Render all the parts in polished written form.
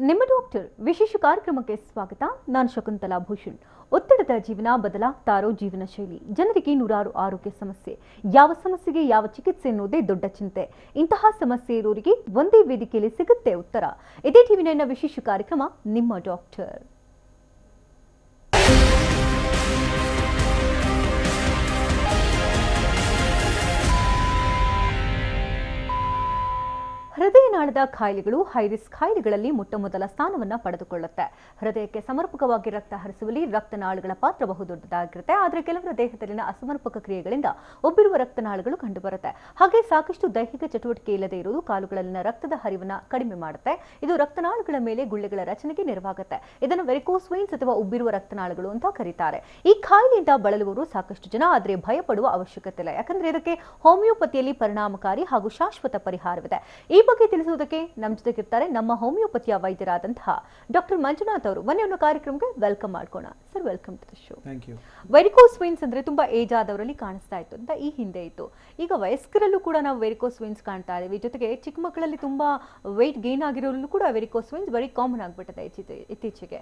ನಿಮ್ಮ ಡಾಕ್ಟರ್ ವಿಶೇಷ ಕಾರ್ಯಕ್ರಮಕ್ಕೆ ಸ್ವಾಗತ. ನಾನು ಶಕುಂತಲಾ ಭೂಷಣ್. ಒತ್ತಡದ ಜೀವನ, ಬದಲಾಗ್ತಾ ಇರೋ ಜೀವನ ಶೈಲಿ, ಜನರಿಗೆ ನೂರಾರು ಆರೋಗ್ಯ ಸಮಸ್ಯೆ, ಯಾವ ಸಮಸ್ಯೆಗೆ ಯಾವ ಚಿಕಿತ್ಸೆ ಎನ್ನುವುದೇ ದೊಡ್ಡ ಚಿಂತೆ. ಇಂತಹ ಸಮಸ್ಯೆ ಇರೋರಿಗೆ ಒಂದೇ ವೇದಿಕೆಯಲ್ಲಿ ಸಿಗುತ್ತೆ ಉತ್ತರ. ಇದೇ ಟಿವಿ9ನ ವಿಶೇಷ ಕಾರ್ಯಕ್ರಮ ನಿಮ್ಮ ಡಾಕ್ಟರ್. ಹೃದಯನಾಳದ ಕಾಯಿಲೆಗಳು ಹೈ ರಿಸ್ಕ್ ಕಾಯಿಲೆಗಳಲ್ಲಿ ಮೊಟ್ಟಮೊದಲ ಸ್ಥಾನವನ್ನು ಪಡೆದುಕೊಳ್ಳುತ್ತೆ. ಹೃದಯಕ್ಕೆ ಸಮರ್ಪಕವಾಗಿ ರಕ್ತ ಹರಿಸುವಲ್ಲಿ ರಕ್ತನಾಳಗಳ ಪಾತ್ರ ಬಹುದೊಡ್ಡದಾಗಿರುತ್ತೆ. ಆದರೆ ಕೆಲವರ ದೇಹದಲ್ಲಿನ ಅಸಮರ್ಪಕ ಕ್ರಿಯೆಗಳಿಂದ ಒಬ್ಬಿರುವ ರಕ್ತನಾಳಗಳು ಕಂಡುಬರುತ್ತೆ. ಹಾಗೆ ಸಾಕಷ್ಟು ದೈಹಿಕ ಚಟುವಟಿಕೆ ಇಲ್ಲದೆ ಇರುವುದು ಕಾಲುಗಳಲ್ಲಿನ ರಕ್ತದ ಹರಿವನ್ನು ಕಡಿಮೆ ಮಾಡುತ್ತೆ. ಇದು ರಕ್ತನಾಳಗಳ ಮೇಲೆ ಗುಳ್ಳೆಗಳ ರಚನೆಗೆ ನೆರವಾಗುತ್ತೆ. ಇದನ್ನು ವೆರಿಕೋಸ್ ವೇನ್ಸ್ ಅಥವಾ ಉಬ್ಬಿರುವ ರಕ್ತನಾಳಗಳು ಅಂತ ಕರೀತಾರೆ. ಈ ಕಾಯಿಲೆಯಿಂದ ಬಳಲುವವರು ಸಾಕಷ್ಟು ಜನ, ಆದರೆ ಭಯಪಡುವ ಅವಶ್ಯಕತೆ ಇಲ್ಲ. ಯಾಕಂದ್ರೆ ಇದಕ್ಕೆ ಹೋಮಿಯೋಪತಿಯಲ್ಲಿ ಪರಿಣಾಮಕಾರಿ ಹಾಗೂ ಶಾಶ್ವತ ಪರಿಹಾರವಿದೆ. ಈ ಬಗ್ಗೆ ತಿಳಿಸುವುದಕ್ಕೆ ನಮ್ಮ ಜೊತೆಗಿರ್ತಾರೆ ನಮ್ಮ ಹೋಮಿಯೋಪತಿಯ ವೈದ್ಯರಾದಂತಹ ಡಾಕ್ಟರ್ ಮಂಜುನಾಥ್ ಅವರು. ಬನ್ನಿ ಅವರ ಕಾರ್ಯಕ್ರಮಕ್ಕೆ ವೆಲ್ಕಮ್ ಮಾಡ್ಕೋಣ. Sir, welcome to the show. Thank you. Varicose veins ಅಂದ್ರೆ ತುಂಬಾ ಏಜ್ ಆದವರಲ್ಲಿ ಕಾಣಿಸ್ತಾ ಇತ್ತು ಅಂತ ಈ ಹಿಂದೆ ಇತ್ತು. ಈಗ ವಯಸ್ಕರಲ್ಲೂ ಕೂಡ ನಾವು ವೆರಿಕೋಸ್ ವೇನ್ಸ್ ಕಾಣ್ತಾ ಇದ್ದೀವಿ. ಜೊತೆಗೆ ಚಿಕ್ಕ ಮಕ್ಕಳಲ್ಲಿ ತುಂಬಾ ವೆಯ್ಟ್ ಗೇನ್ ಆಗಿರೋಲ್ಲೂ ಕೂಡ ವೆರಿಕೋಸ್ ವೇನ್ಸ್ ವೆರಿ ಕಾಮನ್ ಆಗ್ಬಿಟ್ಟಿದೆ ಇತ್ತೀಚೆಗೆ.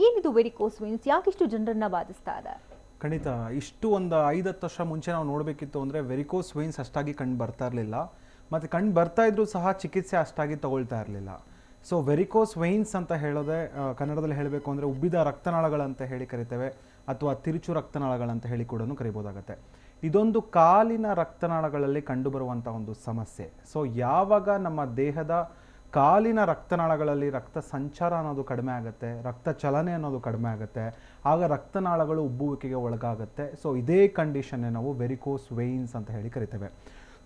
ಏನಿದು ವೆರಿಕೋಸ್ ವೇನ್ಸ್? ಯಾಕಿಷ್ಟು ಜನರನ್ನ ಬಾಧಿಸ್ತಾ ಇದೆ? ಖಂಡಿತ ಇಷ್ಟು ಒಂದು 5-10 ವರ್ಷ ಮುಂಚೆ ನಾವು ನೋಡಬೇಕಿತ್ತು ಅಂದರೆ ವೆರಿಕೋಸ್ ವೇನ್ಸ್ ಅಷ್ಟಾಗಿ ಕಂಡು ಬರ್ತಾ ಇರಲಿಲ್ಲ. ಮತ್ತು ಕಂಡು ಬರ್ತಾ ಇದ್ರೂ ಸಹ ಚಿಕಿತ್ಸೆ ಅಷ್ಟಾಗಿ ತಗೊಳ್ತಾ ಇರಲಿಲ್ಲ. ಸೊ ವೆರಿಕೋಸ್ ವೇನ್ಸ್ ಅಂತ ಹೇಳೋದೆ ಕನ್ನಡದಲ್ಲಿ ಹೇಳಬೇಕು ಅಂದರೆ ಉಬ್ಬಿದ ರಕ್ತನಾಳಗಳಂತ ಹೇಳಿ ಕರಿತೇವೆ, ಅಥವಾ ತಿರುಚು ರಕ್ತನಾಳಗಳಂತ ಹೇಳಿ ಕೂಡ ಕರಿಬೋದಾಗತ್ತೆ. ಇದೊಂದು ಕಾಲಿನ ರಕ್ತನಾಳಗಳಲ್ಲಿ ಕಂಡುಬರುವಂಥ ಒಂದು ಸಮಸ್ಯೆ. ಸೊ ಯಾವಾಗ ನಮ್ಮ ದೇಹದ ಕಾಲಿನ ರಕ್ತನಾಳಗಳಲ್ಲಿ ರಕ್ತ ಸಂಚಾರ ಅನ್ನೋದು ಕಡಿಮೆ ಆಗುತ್ತೆ, ರಕ್ತ ಚಲನೆ ಅನ್ನೋದು ಕಡಿಮೆ ಆಗುತ್ತೆ, ಆಗ ರಕ್ತನಾಳಗಳು ಉಬ್ಬುವಿಕೆಗೆ ಒಳಗಾಗುತ್ತೆ. ಸೊ ಇದೇ ಕಂಡೀಷನ್ನೇ ನಾವು ವೆರಿಕೋಸ್ ವೇನ್ಸ್ ಅಂತ ಹೇಳಿ ಕರಿತೇವೆ.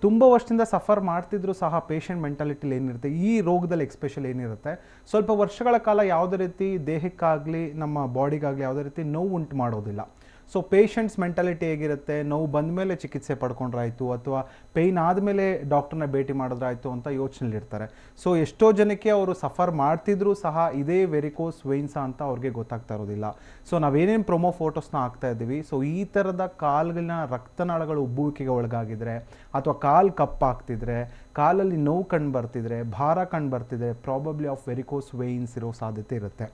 ತುಂಬ ವರ್ಷದಿಂದ ಸಫರ್ ಮಾಡ್ತಿದ್ರು ಸಹ ಪೇಷಂಟ್ ಮೆಂಟಾಲಿಟಿಲಿ ಏನಿರುತ್ತೆ, ಈ ರೋಗದಲ್ಲಿ ಎಕ್ಸ್ಪೆಷಲ್ ಏನಿರುತ್ತೆ, ಸ್ವಲ್ಪ ವರ್ಷಗಳ ಕಾಲ ಯಾವುದೇ ರೀತಿ ದೇಹಕ್ಕಾಗಲಿ ನಮ್ಮ ಬಾಡಿಗಾಗಲಿ ಯಾವುದೇ ರೀತಿ ನೋವು ಉಂಟು ಮಾಡೋದಿಲ್ಲ. ಸೊ ಪೇಷಂಟ್ಸ್ ಮೆಂಟಾಲಿಟಿ ಹೇಗಿರುತ್ತೆ, ನೋವು ಬಂದ ಮೇಲೆ ಚಿಕಿತ್ಸೆ ಪಡ್ಕೊಂಡ್ರಾಯ್ತು ಅಥವಾ ಪೇಯ್ನ್ ಆದಮೇಲೆ ಡಾಕ್ಟರ್ನ ಭೇಟಿ ಮಾಡಿದ್ರಾಯ್ತು ಅಂತ ಯೋಚನೆಯಲ್ಲಿರ್ತಾರೆ. ಸೊ ಎಷ್ಟೋ ಜನಕ್ಕೆ ಅವರು ಸಫರ್ ಮಾಡ್ತಿದ್ರು ಸಹ ಇದೇ ವೆರಿಕೋಸ್ ವೇನ್ಸಾ ಅಂತ ಅವ್ರಿಗೆ ಗೊತ್ತಾಗ್ತಾ ಇರೋದಿಲ್ಲ. ಸೊ ನಾವೇನೇನು ಪ್ರೊಮೋ ಫೋಟೋಸ್ನ ಹಾಕ್ತಾ ಇದ್ದೀವಿ, ಸೊ ಈ ಥರದ ಕಾಲಿನ ರಕ್ತನಾಳಗಳು ಉಬ್ಬುವಿಕೆಗೆ ಒಳಗಾಗಿದ್ರೆ ಅಥವಾ ಕಾಲು ಕಪ್ಪಾಗ್ತಿದ್ರೆ, ಕಾಲಲ್ಲಿ ನೋವು ಕಂಡು ಬರ್ತಿದ್ರೆ, ಭಾರ ಕಂಡು ಬರ್ತಿದ್ರೆ, ಪ್ರಾಬಬ್ಲಿ ಆಫ್ ವೆರಿಕೋಸ್ ವೇನ್ಸ್ ಇರೋ ಸಾಧ್ಯತೆ ಇರುತ್ತೆ.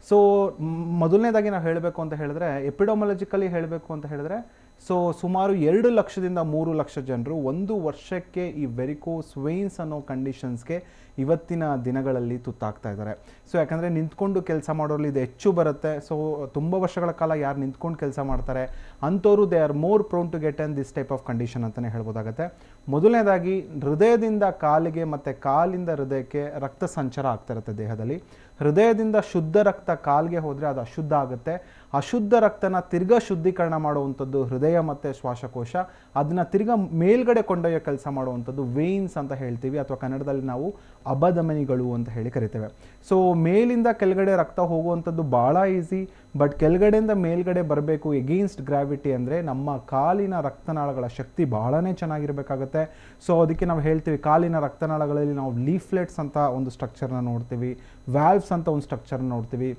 ಸೊ ಮೊದಲನೇದಾಗಿ ನಾವು ಹೇಳಬೇಕು ಅಂತ ಹೇಳಿದ್ರೆ, ಎಪಿಡೊಮಾಲಜಿಕಲಿ ಹೇಳಬೇಕು ಅಂತ ಹೇಳಿದ್ರೆ, ಸೊ ಸುಮಾರು 2 ಲಕ್ಷದಿಂದ 3 ಲಕ್ಷ ಜನರು ಒಂದು ವರ್ಷಕ್ಕೆ ಈ ವೆರಿಕೋಸ್ ವೇನ್ಸ್ ಅನ್ನೋ ಕಂಡೀಷನ್ಸ್ಗೆ ಇವತ್ತಿನ ದಿನಗಳಲ್ಲಿ ತುತ್ತಾಗ್ತಾ ಇದ್ದಾರೆ. ಸೊ ಯಾಕಂದರೆ ನಿಂತ್ಕೊಂಡು ಕೆಲಸ ಮಾಡೋರಲ್ಲಿ ಇದು ಹೆಚ್ಚು ಬರುತ್ತೆ. ಸೊ ತುಂಬ ವರ್ಷಗಳ ಕಾಲ ಯಾರು ನಿಂತ್ಕೊಂಡು ಕೆಲಸ ಮಾಡ್ತಾರೆ ಅಂಥವ್ರು they are more prone to get in this type of condition ಅಂತಲೇ ಹೇಳ್ಬೋದಾಗತ್ತೆ. ಮೊದಲನೇದಾಗಿ ಹೃದಯದಿಂದ ಕಾಲಿಗೆ ಮತ್ತು ಕಾಲಿಂದ ಹೃದಯಕ್ಕೆ ರಕ್ತ ಸಂಚಾರ ಆಗ್ತಾ ಇರುತ್ತೆ ದೇಹದಲ್ಲಿ. ಹೃದಯದಿಂದ ಶುದ್ಧ ರಕ್ತ ಕಾಲಿಗೆ ಹೋದರೆ ಅದು ಅಶುದ್ಧ ಆಗುತ್ತೆ. ಅಶುದ್ಧ ರಕ್ತನ ತಿರ್ಗಾ ಶುದ್ಧೀಕರಣ ಮಾಡುವಂಥದ್ದು ಹೃದಯ ಮತ್ತು ಶ್ವಾಸಕೋಶ. ಅದನ್ನ ತಿರ್ಗಾ ಮೇಲ್ಗಡೆ ಕೊಂಡೊಯ್ಯೋ ಕೆಲಸ ಮಾಡುವಂಥದ್ದು ವೇನ್ಸ್ ಅಂತ ಹೇಳ್ತೀವಿ, ಅಥವಾ ಕನ್ನಡದಲ್ಲಿ ನಾವು ಅಬಧಮನಿಗಳು ಅಂತ ಹೇಳಿ ಕರಿತೇವೆ. ಸೊ ಮೇಲಿಂದ ಕೆಳಗಡೆ ರಕ್ತ ಹೋಗುವಂಥದ್ದು ಭಾಳ ಈಸಿ, ಬಟ್ ಕೆಳಗಡೆಯಿಂದ ಮೇಲ್ಗಡೆ ಬರಬೇಕು ಎಗೇನ್ಸ್ಟ್ ಗ್ರಾವಿಟಿ ಅಂದರೆ ನಮ್ಮ ಕಾಲಿನ ರಕ್ತನಾಳಗಳ ಶಕ್ತಿ ಬಹಳನೇ ಚೆನ್ನಾಗಿರಬೇಕಾಗತ್ತೆ. ಸೊ ಅದಕ್ಕೆ ನಾವು ಹೇಳ್ತೀವಿ ಕಾಲಿನ ರಕ್ತನಾಳಗಳಲ್ಲಿ ನಾವು ಲೀಫ್ಲೆಟ್ಸ್ ಅಂತ ಒಂದು ಸ್ಟ್ರಕ್ಚರ್ನ ನೋಡ್ತೀವಿ, ವ್ಯಾಲ್ವ್ಸ್ ಅಂತ ಒಂದು ಸ್ಟ್ರಕ್ಚರ್ನ ನೋಡ್ತೀವಿ.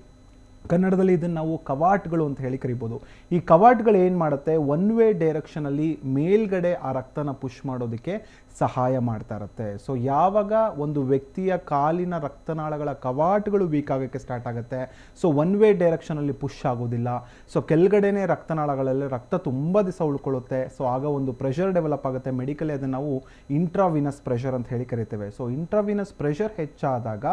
ಕನ್ನಡದಲ್ಲಿ ಇದನ್ನು ನಾವು ಕವಾಟ್ಗಳು ಅಂತ ಹೇಳಿ ಕರಿಬೋದು. ಈ ಕವಾಟ್ಗಳು ಏನು ಮಾಡುತ್ತೆ, ಒನ್ ವೇ ಡೈರೆಕ್ಷನಲ್ಲಿ ಮೇಲ್ಗಡೆ ಆ ರಕ್ತನ ಪುಷ್ ಮಾಡೋದಕ್ಕೆ ಸಹಾಯ ಮಾಡ್ತಾ ಇರುತ್ತೆ. ಸೊ ಯಾವಾಗ ಒಂದು ವ್ಯಕ್ತಿಯ ಕಾಲಿನ ರಕ್ತನಾಳಗಳ ಕವಾಟಗಳು ವೀಕ್ ಆಗೋಕ್ಕೆ ಸ್ಟಾರ್ಟ್ ಆಗುತ್ತೆ, ಸೊ ಒನ್ ವೇ ಡೈರೆಕ್ಷನಲ್ಲಿ ಪುಷ್ ಆಗೋದಿಲ್ಲ. ಸೊ ಕೆಳಗಡೆನೇ ರಕ್ತನಾಳಗಳಲ್ಲಿ ರಕ್ತ ತುಂಬ ದಿವಸ ಉಳ್ಕೊಳ್ಳುತ್ತೆ. ಸೊ ಆಗ ಒಂದು ಪ್ರೆಷರ್ ಡೆವಲಪ್ ಆಗುತ್ತೆ. ಮೆಡಿಕಲಿ ಅದನ್ನು ನಾವು ಇಂಟ್ರಾವಿನಸ್ ಪ್ರೆಷರ್ ಅಂತ ಹೇಳಿ ಕರಿತೇವೆ. ಸೊ ಇಂಟ್ರಾವಿನಸ್ ಪ್ರೆಷರ್ ಹೆಚ್ಚಾದಾಗ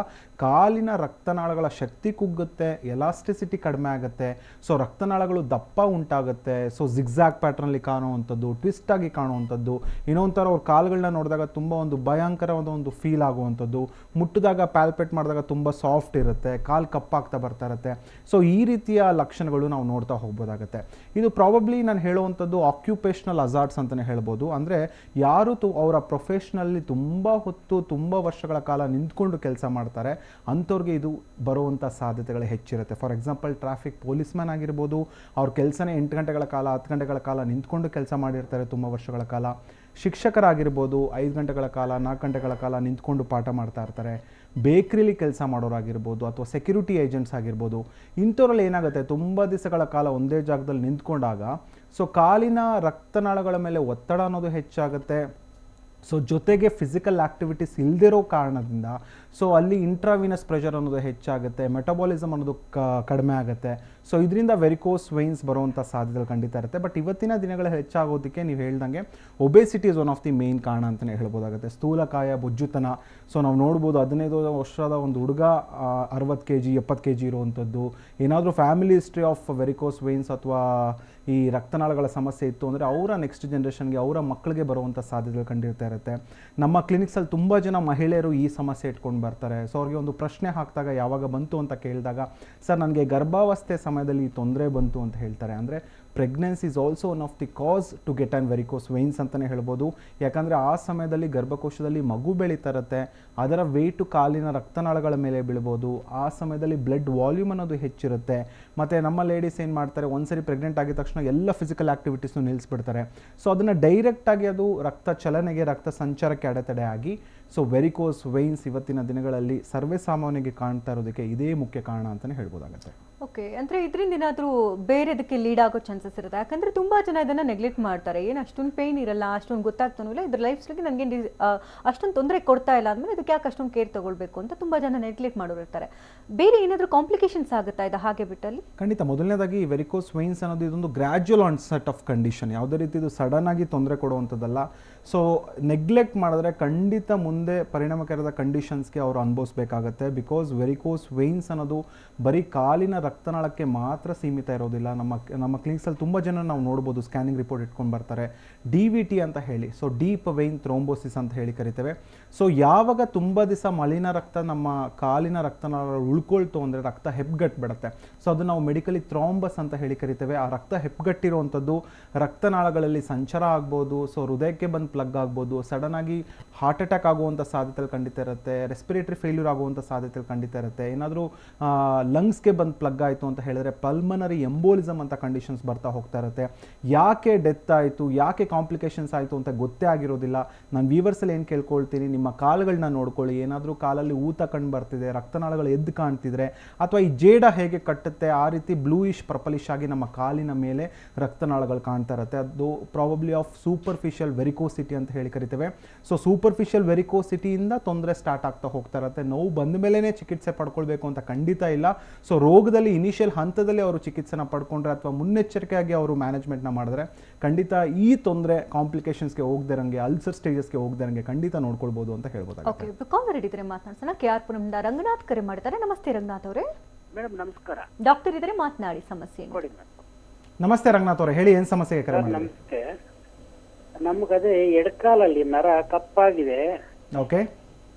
ಕಾಲಿನ ರಕ್ತನಾಳಗಳ ಶಕ್ತಿ ಕುಗ್ಗುತ್ತೆ, ಎಲಾಸ್ಟಿಸಿಟಿ ಕಡಿಮೆ ಆಗುತ್ತೆ. ಸೊ ರಕ್ತನಾಳಗಳು ದಪ್ಪ ಉಂಟಾಗುತ್ತೆ. ಸೊ ಜಿಗ್ಜಾಗ್ ಪ್ಯಾಟ್ರನ್ಲಿ ಕಾಣುವಂಥದ್ದು, ಟ್ವಿಸ್ಟ್ ಆಗಿ ಕಾಣುವಂಥದ್ದು, ಇನ್ನೊಂಥರ ಅವ್ರ ಕಾಲುಗಳನ್ನ ನೋಡಿದಾಗ ತುಂಬ ಒಂದು ಭಯಂಕರವಾದ ಒಂದು ಫೀಲ್ ಆಗುವಂಥದ್ದು, ಮುಟ್ಟಿದಾಗ ಪ್ಯಾಲ್ಪೇಟ್ ಮಾಡಿದಾಗ ತುಂಬ ಸಾಫ್ಟ್ ಇರುತ್ತೆ, ಕಾಲು ಕಪ್ಪಾಗ್ತಾ ಬರ್ತಾ ಇರುತ್ತೆ. ಸೊ ಈ ರೀತಿಯ ಲಕ್ಷಣಗಳು ನಾವು ನೋಡ್ತಾ ಹೋಗ್ಬೋದಾಗತ್ತೆ. ಇದು ಪ್ರಾಬಬ್ಲಿ ನಾನು ಹೇಳುವಂಥದ್ದು ಆಕ್ಯುಪೇಷನಲ್ ಹಜಾರ್ಡ್ಸ್ ಅಂತಲೇ ಹೇಳ್ಬೋದು. ಅಂದರೆ ಯಾರು ಅವರ ಪ್ರೊಫೆಷ್ನಲ್ಲಿ ತುಂಬ ಹೊತ್ತು ತುಂಬ ವರ್ಷಗಳ ಕಾಲ ನಿಂತ್ಕೊಂಡು ಕೆಲಸ ಮಾಡ್ತಾರೆ ಅಂಥವ್ರಿಗೆ ಇದು ಬರುವಂಥ ಸಾಧ್ಯತೆಗಳು ಹೆಚ್ಚಿರುತ್ತೆ. For example traffic police man ಆಗಿರ್ಬೋದು, ಅವ್ರ ಕೆಲಸನೇ 8 ಗಂಟೆಗಳ ಕಾಲ 10 ಗಂಟೆಗಳ ಕಾಲ ನಿಂತ್ಕೊಂಡು ಕೆಲಸ ಮಾಡಿರ್ತಾರೆ ತುಂಬ ವರ್ಷಗಳ ಕಾಲ. ಶಿಕ್ಷಕರಾಗಿರ್ಬೋದು, 5 ಗಂಟೆಗಳ ಕಾಲ 4 ಗಂಟೆಗಳ ಕಾಲ ನಿಂತ್ಕೊಂಡು ಪಾಠ ಮಾಡ್ತಾ ಇರ್ತಾರೆ. ಬೇಕ್ರಿಲಿ ಕೆಲಸ ಮಾಡೋರಾಗಿರ್ಬೋದು, ಅಥವಾ ಸೆಕ್ಯೂರಿಟಿ ಏಜೆಂಟ್ಸ್ ಆಗಿರ್ಬೋದು. ಇಂಥವ್ರಲ್ಲಿ ಏನಾಗುತ್ತೆ, ತುಂಬ ದಿವಸಗಳ ಕಾಲ ಒಂದೇ ಜಾಗದಲ್ಲಿ ನಿಂತ್ಕೊಂಡಾಗ ಸೊ ಕಾಲಿನ ರಕ್ತನಾಳಗಳ ಮೇಲೆ ಒತ್ತಡ ಅನ್ನೋದು ಹೆಚ್ಚಾಗುತ್ತೆ. ಸೊ ಜೊತೆಗೆ ಫಿಸಿಕಲ್ ಆ್ಯಕ್ಟಿವಿಟೀಸ್ ಇಲ್ಲದಿರೋ ಕಾರಣದಿಂದ ಸೊ ಅಲ್ಲಿ ಇಂಟ್ರಾವಿನಸ್ ಪ್ರೆಷರ್ ಅನ್ನೋದು ಹೆಚ್ಚಾಗುತ್ತೆ, ಮೆಟಬಾಲಿಸಮ್ ಅನ್ನೋದು ಕಡಿಮೆ ಆಗುತ್ತೆ. ಸೊ ಇದರಿಂದ ವೆರಿಕೋಸ್ ವೈನ್ಸ್ ಬರುವಂಥ ಸಾಧ್ಯತೆಗಳು ಖಂಡಿತ ಇರುತ್ತೆ. ಬಟ್ ಇವತ್ತಿನ ದಿನಗಳ ಹೆಚ್ಚಾಗೋದಕ್ಕೆ ನೀವು ಹೇಳ್ದಂಗೆ obesity is one of the main ಕಾರಣ ಅಂತಲೇ ಹೇಳ್ಬೋದಾಗುತ್ತೆ. ಸ್ಥೂಲಕಾಯ, ಬೊಜ್ಜುತನ. ಸೊ ನಾವು ನೋಡ್ಬೋದು 15 ವರ್ಷದ ಒಂದು ಹುಡುಗ 60 kg 70 kg ಇರುವಂಥದ್ದು. ಏನಾದರೂ family history of varicose wines ಅಥವಾ ಈ ರಕ್ತನಾಳಗಳ ಸಮಸ್ಯೆ ಇತ್ತು ಅಂದರೆ ಅವರ ನೆಕ್ಸ್ಟ್ ಜನ್ರೇಷನ್ಗೆ, ಅವರ ಮಕ್ಕಳಿಗೆ ಬರುವಂಥ ಸಾಧ್ಯತೆಗಳು ಕಂಡಿರ್ತಾ ಇರುತ್ತೆ. ನಮ್ಮ ಕ್ಲಿನಿಕ್ಸಲ್ಲಿ ತುಂಬ ಜನ ಮಹಿಳೆಯರು ಈ ಸಮಸ್ಯೆ ಇಟ್ಕೊಂಡು ಬರ್ತಾರೆ. ಸೊ ಅವ್ರಿಗೆ ಒಂದು ಪ್ರಶ್ನೆ ಹಾಕಿದಾಗ ಯಾವಾಗ ಬಂತು ಅಂತ ಕೇಳಿದಾಗ, ಸರ್ ನನಗೆ ಗರ್ಭಾವಸ್ಥೆ ಸಮಯದಲ್ಲಿ ಈ ತೊಂದರೆ ಬಂತು ಅಂತ ಹೇಳ್ತಾರೆ. ಅಂದರೆ pregnancy is also one of the cause to get an varicose veins ಅಂತಲೇ ಹೇಳ್ಬೋದು. ಯಾಕಂದರೆ ಆ ಸಮಯದಲ್ಲಿ ಗರ್ಭಕೋಶದಲ್ಲಿ ಮಗು ಬೆಳೀತಾ ಇರುತ್ತೆ, ಅದರ ವೆಯ್ಟು ಕಾಲಿನ ರಕ್ತನಾಳಗಳ ಮೇಲೆ ಬೀಳ್ಬೋದು. ಆ ಸಮಯದಲ್ಲಿ ಬ್ಲಡ್ ವಾಲ್ಯೂಮ್ ಅನ್ನೋದು ಹೆಚ್ಚಿರುತ್ತೆ. ಮತ್ತು ನಮ್ಮ ಲೇಡೀಸ್ ಏನು ಮಾಡ್ತಾರೆ, ಒಂದ್ಸರಿ ಪ್ರೆಗ್ನೆಂಟ್ ಆಗಿದ ತಕ್ಷಣ ಎಲ್ಲ ಫಿಸಿಕಲ್ ಆ್ಯಕ್ಟಿವಿಟೀಸ್ನು ನಿಲ್ಲಿಸ್ಬಿಡ್ತಾರೆ. ಸೊ ಅದನ್ನು ಡೈರೆಕ್ಟಾಗಿ ಅದು ರಕ್ತ ಚಲನೆಗೆ, ರಕ್ತ ಸಂಚಾರಕ್ಕೆ ಅಡೆತಡೆ ಆಗಿ ಸೊ ವೆರಿಕೋಸ್ ವೈನ್ಸ್ ಇವತ್ತಿನ ದಿನಗಳಲ್ಲಿ ಸರ್ವೇ ಸಾಮಾನ್ಯವಾಗಿ ಕಾಣ್ತಾ ಇರೋದಕ್ಕೆ ಇದೇ ಮುಖ್ಯ ಕಾರಣ ಅಂತಲೇ ಹೇಳ್ಬೋದಾಗುತ್ತೆ. ಓಕೆ, ಅಂದರೆ ಇದರಿಂದ ಏನಾದರೂ ಬೇರೆದಕ್ಕೆ ಲೀಡ್ ಆಗೋ ಚಾನ್ಸಸ್ ಇರುತ್ತೆ? ಯಾಕಂದರೆ ತುಂಬ ಜನ ಇದನ್ನು ನೆಗ್ಲೆಕ್ಟ್ ಮಾಡ್ತಾರೆ. ಏನು ಅಷ್ಟೊಂದು ಪೇಯ್ನ್ ಇರಲ್ಲ, ಅಷ್ಟೊಂದು ಗೊತ್ತಾಗ್ತಾನೂ ಇಲ್ಲ, ಇದ್ರ ಲೈಫ್ ಸ್ಟೈಲ್ಗೆ ನನಗೆ ಅಷ್ಟೊಂದು ತೊಂದರೆ ಕೊಡ್ತಾ ಇಲ್ಲ ಅಂದಮೇಲೆ ಇದಕ್ಕೆ ಯಾಕೆ ಅಷ್ಟೊಂದು ಕೇರ್ ತೊಗೊಳ್ಬೇಕು ಅಂತ ತುಂಬ ಜನ ನೆಗ್ಲೆಕ್ಟ್ ಮಾಡೋರು ಇರ್ತಾರೆ. ಬೇರೆ ಏನಾದರೂ ಕಾಂಪ್ಲಿಕೇಶನ್ಸ್ ಆಗುತ್ತಾ ಇದು ಹಾಗೆ ಬಿಟ್ಟಲ್ಲಿ? ಖಂಡಿತ. ಮೊದಲನೇದಾಗಿ ವೆರಿಕೋಸ್ ವೈನ್ಸ್ ಅನ್ನೋದು ಇದೊಂದು ಗ್ರ್ಯಾಜುವಲ್ ಆನ್ಸೆಟ್ ಆಫ್ ಕಂಡೀಷನ್. ಯಾವುದೇ ರೀತಿ ಇದು ಸಡನ್ ಆಗಿ ತೊಂದರೆ ಕೊಡುವಂಥದ್ದಲ್ಲ. ಸೊ ನೆಗ್ಲೆಕ್ಟ್ ಮಾಡಿದ್ರೆ ಖಂಡಿತ ಮುಂದೆ ಪರಿಣಾಮಕಾರಿಯಾದ ಕಂಡೀಷನ್ಸ್ಗೆ ಅವರು ಅನುಭವಿಸ್ಬೇಕಾಗತ್ತೆ. ಬಿಕಾಸ್ ವೆರಿಕೋಸ್ ವೈನ್ಸ್ ಅನ್ನೋದು ಬರೀ ಕಾಲಿನ ರಕ್ತನಾಳಕ್ಕೆ ಮಾತ್ರ ಸೀಮಿತ ಇರೋದಿಲ್ಲ. ನಮ್ಮ ಕ್ಲಿನಿಕ್ಸಲ್ಲಿ ತುಂಬ ಜನ ನಾವು ನೋಡ್ಬೋದು, ಸ್ಕ್ಯಾನಿಂಗ್ ರಿಪೋರ್ಟ್ ಇಟ್ಕೊಂಡು ಬರ್ತಾರೆ, DVT ಅಂತ ಹೇಳಿ, ಸೊ ಡೀಪ್ ವೈನ್ ಥ್ರೋಂಬೋಸಿಸ್ ಅಂತ ಹೇಳಿ ಕರಿತೇವೆ. ಸೊ ಯಾವಾಗ ತುಂಬ ದಿವಸ ಮಲಿನ ರಕ್ತ ನಮ್ಮ ಕಾಲಿನ ರಕ್ತನಾಳ ಉಳ್ಕೊಳ್ತು ಅಂದರೆ ರಕ್ತ ಹೆಪ್ಪುಗಟ್ಟಿಬಿಡುತ್ತೆ. ಸೊ ಅದು ನಾವು ಮೆಡಿಕಲಿ ಥ್ರೋಂಬಸ್ ಅಂತ ಹೇಳಿ ಕರಿತೇವೆ. ಆ ರಕ್ತ ಹೆಪ್ಪುಗಟ್ಟಿರುವಂಥದ್ದು ರಕ್ತನಾಳಗಳಲ್ಲಿ ಸಂಚಾರ ಆಗ್ಬೋದು, ಸೊ ಹೃದಯಕ್ಕೆ ಬಂದು ಪ್ಲಗ್ ಆಗ್ಬೋದು, ಸಡನ್ ಆಗಿ ಹಾರ್ಟ್ ಅಟ್ಯಾಕ್ ಆಗುವಂಥ ಸಾಧ್ಯತೆಗಳು ಖಂಡಿತ ಇರುತ್ತೆ, ರೆಸ್ಪಿರೇಟರಿ ಫೇಲ್ಯೂರ್ ಆಗುವಂಥ ಸಾಧ್ಯತೆಗಳು ಖಂಡಿತ ಇರುತ್ತೆ. ಏನಾದರೂ ಲಂಗ್ಸ್ಗೆ ಬಂದು ಪ್ಲಗ್ ಆಯಿತು ಅಂತ ಹೇಳಿದ್ರೆ ಪಲ್ಮನರಿ ಎಂಬೋಲಿಸಮ್ ಅಂತ ಕಂಡೀಷನ್ಸ್ ಬರ್ತಾ ಹೋಗ್ತಾ ಇರುತ್ತೆ. ಯಾಕೆ ಡೆತ್ ಆಯಿತು, ಯಾಕೆ ಕಾಂಪ್ಲಿಕೇಶನ್ಸ್ ಆಯಿತು ಅಂತ ಗೊತ್ತೇ ಆಗಿರೋದಿಲ್ಲ. ನಾನು ವ್ಯೂವರ್ಸಲ್ಲಿ ಏನು ಕೇಳ್ಕೊಳ್ತೀನಿ, ನಿಮ್ಮ ಕಾಲುಗಳನ್ನ ನೋಡ್ಕೊಳ್ಳಿ. ಏನಾದರೂ ಕಾಲಲ್ಲಿ ಊತ ಕಂಡು ಬರ್ತಿದೆ, ರಕ್ತನಾಳಗಳು ಎದ್ದು ಕಾಣ್ತಿದ್ರೆ, ಅಥವಾ ಈ ಜೇಡ ಹೇಗೆ ಕಟ್ಟುತ್ತೆ ಆ ರೀತಿ ಬ್ಲೂಯಿಶ್ ಪರ್ಪಲಿಶ್ ಆಗಿ ನಮ್ಮ ಕಾಲಿನ ಮೇಲೆ ರಕ್ತನಾಳಗಳು ಕಾಣ್ತಾ ಇರುತ್ತೆ, ಅದು ಪ್ರಾಬಬ್ಲಿ ಆಫ್ ಸೂಪರ್ಫಿಷಿಯಲ್ ವೆರಿಕೋಸಿಟಿ ಅಂತ ಹೇಳಿ ಕರಿತೇವೆ. ಸೊ ಸೂಪರ್ಫಿಷಿಯಲ್ ವೆರಿಕೋಸಿಟಿಯಿಂದ ತೊಂದರೆ ಸ್ಟಾರ್ಟ್ ಆಗ್ತಾ ಹೋಗ್ತಾ ಇರುತ್ತೆ. ನೋವು ಬಂದ ಮೇಲೇ ಚಿಕಿತ್ಸೆ ಪಡ್ಕೊಳ್ಬೇಕು ಅಂತ ಖಂಡಿತ ಇಲ್ಲ. ಸೊ ರೋಗದಲ್ಲಿ ಇನಿಷಿಯಲ್ ಹಂತದಲ್ಲಿ ಅವರು ಚಿಕಿತ್ಸೆನ ಪಡ್ಕೊಂಡ್ರೆ ಅಥವಾ ಮುನ್ನೆಚ್ಚರಿಕೆಯಾಗಿ ಅವರು ಮ್ಯಾನೇಜ್ಮೆಂಟ್ನ ಮಾಡಿದ್ರೆ ಖಂಡಿತ ಈ ತೊಂದರೆ ಕಾಂಪ್ಲಿಕೇಶನ್ಸ್ಗೆ ಹೋಗದಿರಂಗೆ, ಅಲ್ಸರ್ ಸ್ಟೇಜಸ್ಗೆ ಹೋಗದಿರಂಗೆ ಖಂಡಿತ ನೋಡ್ಕೊಳ್ಬೋದು ಅಂತ ಹೇಳ್ಬೋದು. ಓಕೆ, ಕಾಲರ್ ಇದ್ರೆ ಮಾತನಾಡ್ಸೋಣ. KR ಪುರಂದ ರಂಗನಾಥ್ ಕರೆ ಮಾಡ್ತಾರೆ. ನಮಸ್ತೆ ರಂಗನಾಥ್ ಅವರೇ. ಮೇಡಮ್ ನಮಸ್ಕಾರ. ಡಾಕ್ಟರ್ ಇದ್ರೆ ಮಾತನಾಡಿ, ಸಮಸ್ಯೆ ಕೊಡಿ. ನಮಸ್ತೆ ರಂಗನಾಥ್ ಅವರೇ, ಹೇಳಿ ಏನು ಸಮಸ್ಯೆಗೆ ಕರೆ ಮಾಡಿ? ನಮಸ್ತೆ. ನಮ್ಗದೇ ಎಡಕಾಲಲ್ಲಿ ನರ ಕಪ್ಪಾಗಿದೆ. ಓಕೆ.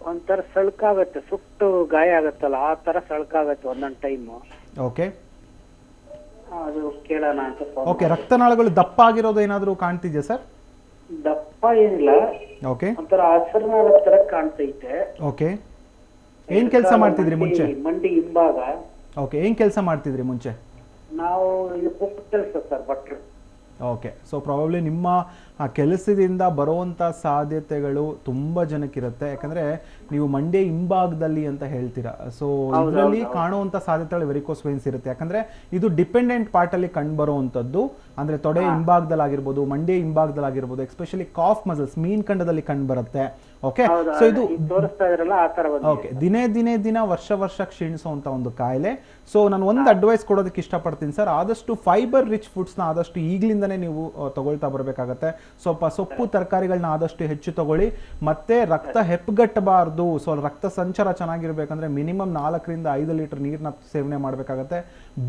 ಒಂಥರ ಸಳ್ಕಾಗತ್ತೆ, ಸುಟ್ಟು ಗಾಯ ಆಗತ್ತಲ್ಲ ಆ ತರ ಸಳ್ಕಾಗತ್ತೆ ಒಂದೊಂದು ಟೈಮು. ಓಕೆ. ಅದು ಕೇಳೋಣ ಅಂತ ಫೋನ್. ಓಕೆ, ರಕ್ತನಾಳಗಳು ದಪ್ಪ ಆಗಿರೋದು ಏನಾದರೂ ಕಾಣ್ತಿದ್ಯಾ ಸರ್? ದಪ್ಪ ಏನಿಲ್ಲ, ಓಕೆ. ಒಂಥರ ಹಸಿರು ತರ ಕಾಣ್ತೈತೆ. ಓಕೆ. ಏನ್ ಕೆಲಸ ಮಾಡ್ತಿದ್ರಿ ಮುಂಚೆ? ಮಂಡಿ ಹಿಂಭಾಗ. ಓಕೆ, ಏನ್ ಕೆಲಸ ಮಾಡ್ತಿದ್ರಿ ಮುಂಚೆ? ನಾವು ಇದು ಪುಪ್ಪ ಕೆಲಸ ಸರ್, ಭಟ್ರು. ಓಕೆ. ಸೊ ಪ್ರಾಬಬ್ಲಿ ನಿಮ್ಮ ಆ ಕೆಲಸದಿಂದ ಬರುವಂಥ ಸಾಧ್ಯತೆಗಳು ತುಂಬ ಜನಕ್ಕಿರುತ್ತೆ. ಯಾಕಂದರೆ ನೀವು ಮಂಡ್ಯ ಹಿಂಭಾಗದಲ್ಲಿ ಅಂತ ಹೇಳ್ತೀರಾ. ಸೊ ಇದರಲ್ಲಿ ಕಾಣುವಂಥ ಸಾಧ್ಯತೆಗಳು ವೆರಿಕೋಸ್ ವೈನ್ಸ್ ಇರುತ್ತೆ. ಯಾಕಂದರೆ ಇದು ಡಿಪೆಂಡೆಂಟ್ ಪಾರ್ಟಲ್ಲಿ ಕಂಡು ಬರುವಂಥದ್ದು. ಅಂದರೆ ತೊಡೆ ಹಿಂಭಾಗದಲ್ಲಾಗಿರ್ಬೋದು, ಮಂಡ್ಯ ಹಿಂಭಾಗದಲ್ಲಾಗಿರ್ಬೋದು, ಎಸ್ಪೆಷಲಿ ಕಾಫ್ ಮಸಲ್ಸ್ ಮೀನ್ಖಂಡದಲ್ಲಿ ಕಂಡು ಬರುತ್ತೆ. ಓಕೆ. ಸೊ ಇದು ತೋರಿಸ್ತಾ ಇದ್ರಲ್ಲ ಆ ತರ. ಓಕೆ. ದಿನೇ ದಿನ ವರ್ಷ ಕ್ಷೀಣಿಸುವಂಥ ಒಂದು ಕಾಯಿಲೆ. ಸೊ ನಾನು ಒಂದು ಅಡ್ವೈಸ್ ಕೊಡೋದಕ್ಕೆ ಇಷ್ಟಪಡ್ತೀನಿ ಸರ್, ಆದಷ್ಟು ಫೈಬರ್ ರಿಚ್ ಫುಡ್ಸ್ನ ಆದಷ್ಟು ಈಗಲಿಂದನೇ ನೀವು ತಗೊಳ್ತಾ ಬರಬೇಕಾಗತ್ತೆ. ಸ್ವಲ್ಪ ಸೊಪ್ಪು ತರಕಾರಿಗಳನ್ನ ಆದಷ್ಟು ಹೆಚ್ಚು ತಗೊಳ್ಳಿ. ಮತ್ತೆ ರಕ್ತ ಹೆಪ್ಪುಗಟ್ಟಬಾರ್ದು. ಸೊ ರಕ್ತ ಸಂಚಾರ ಚೆನ್ನಾಗಿರ್ಬೇಕಂದ್ರೆ ಮಿನಿಮಮ್ 4 ರಿಂದ 5 ಲೀಟರ್ ನೀರನ್ನ ಸೇವನೆ ಮಾಡಬೇಕಾಗತ್ತೆ.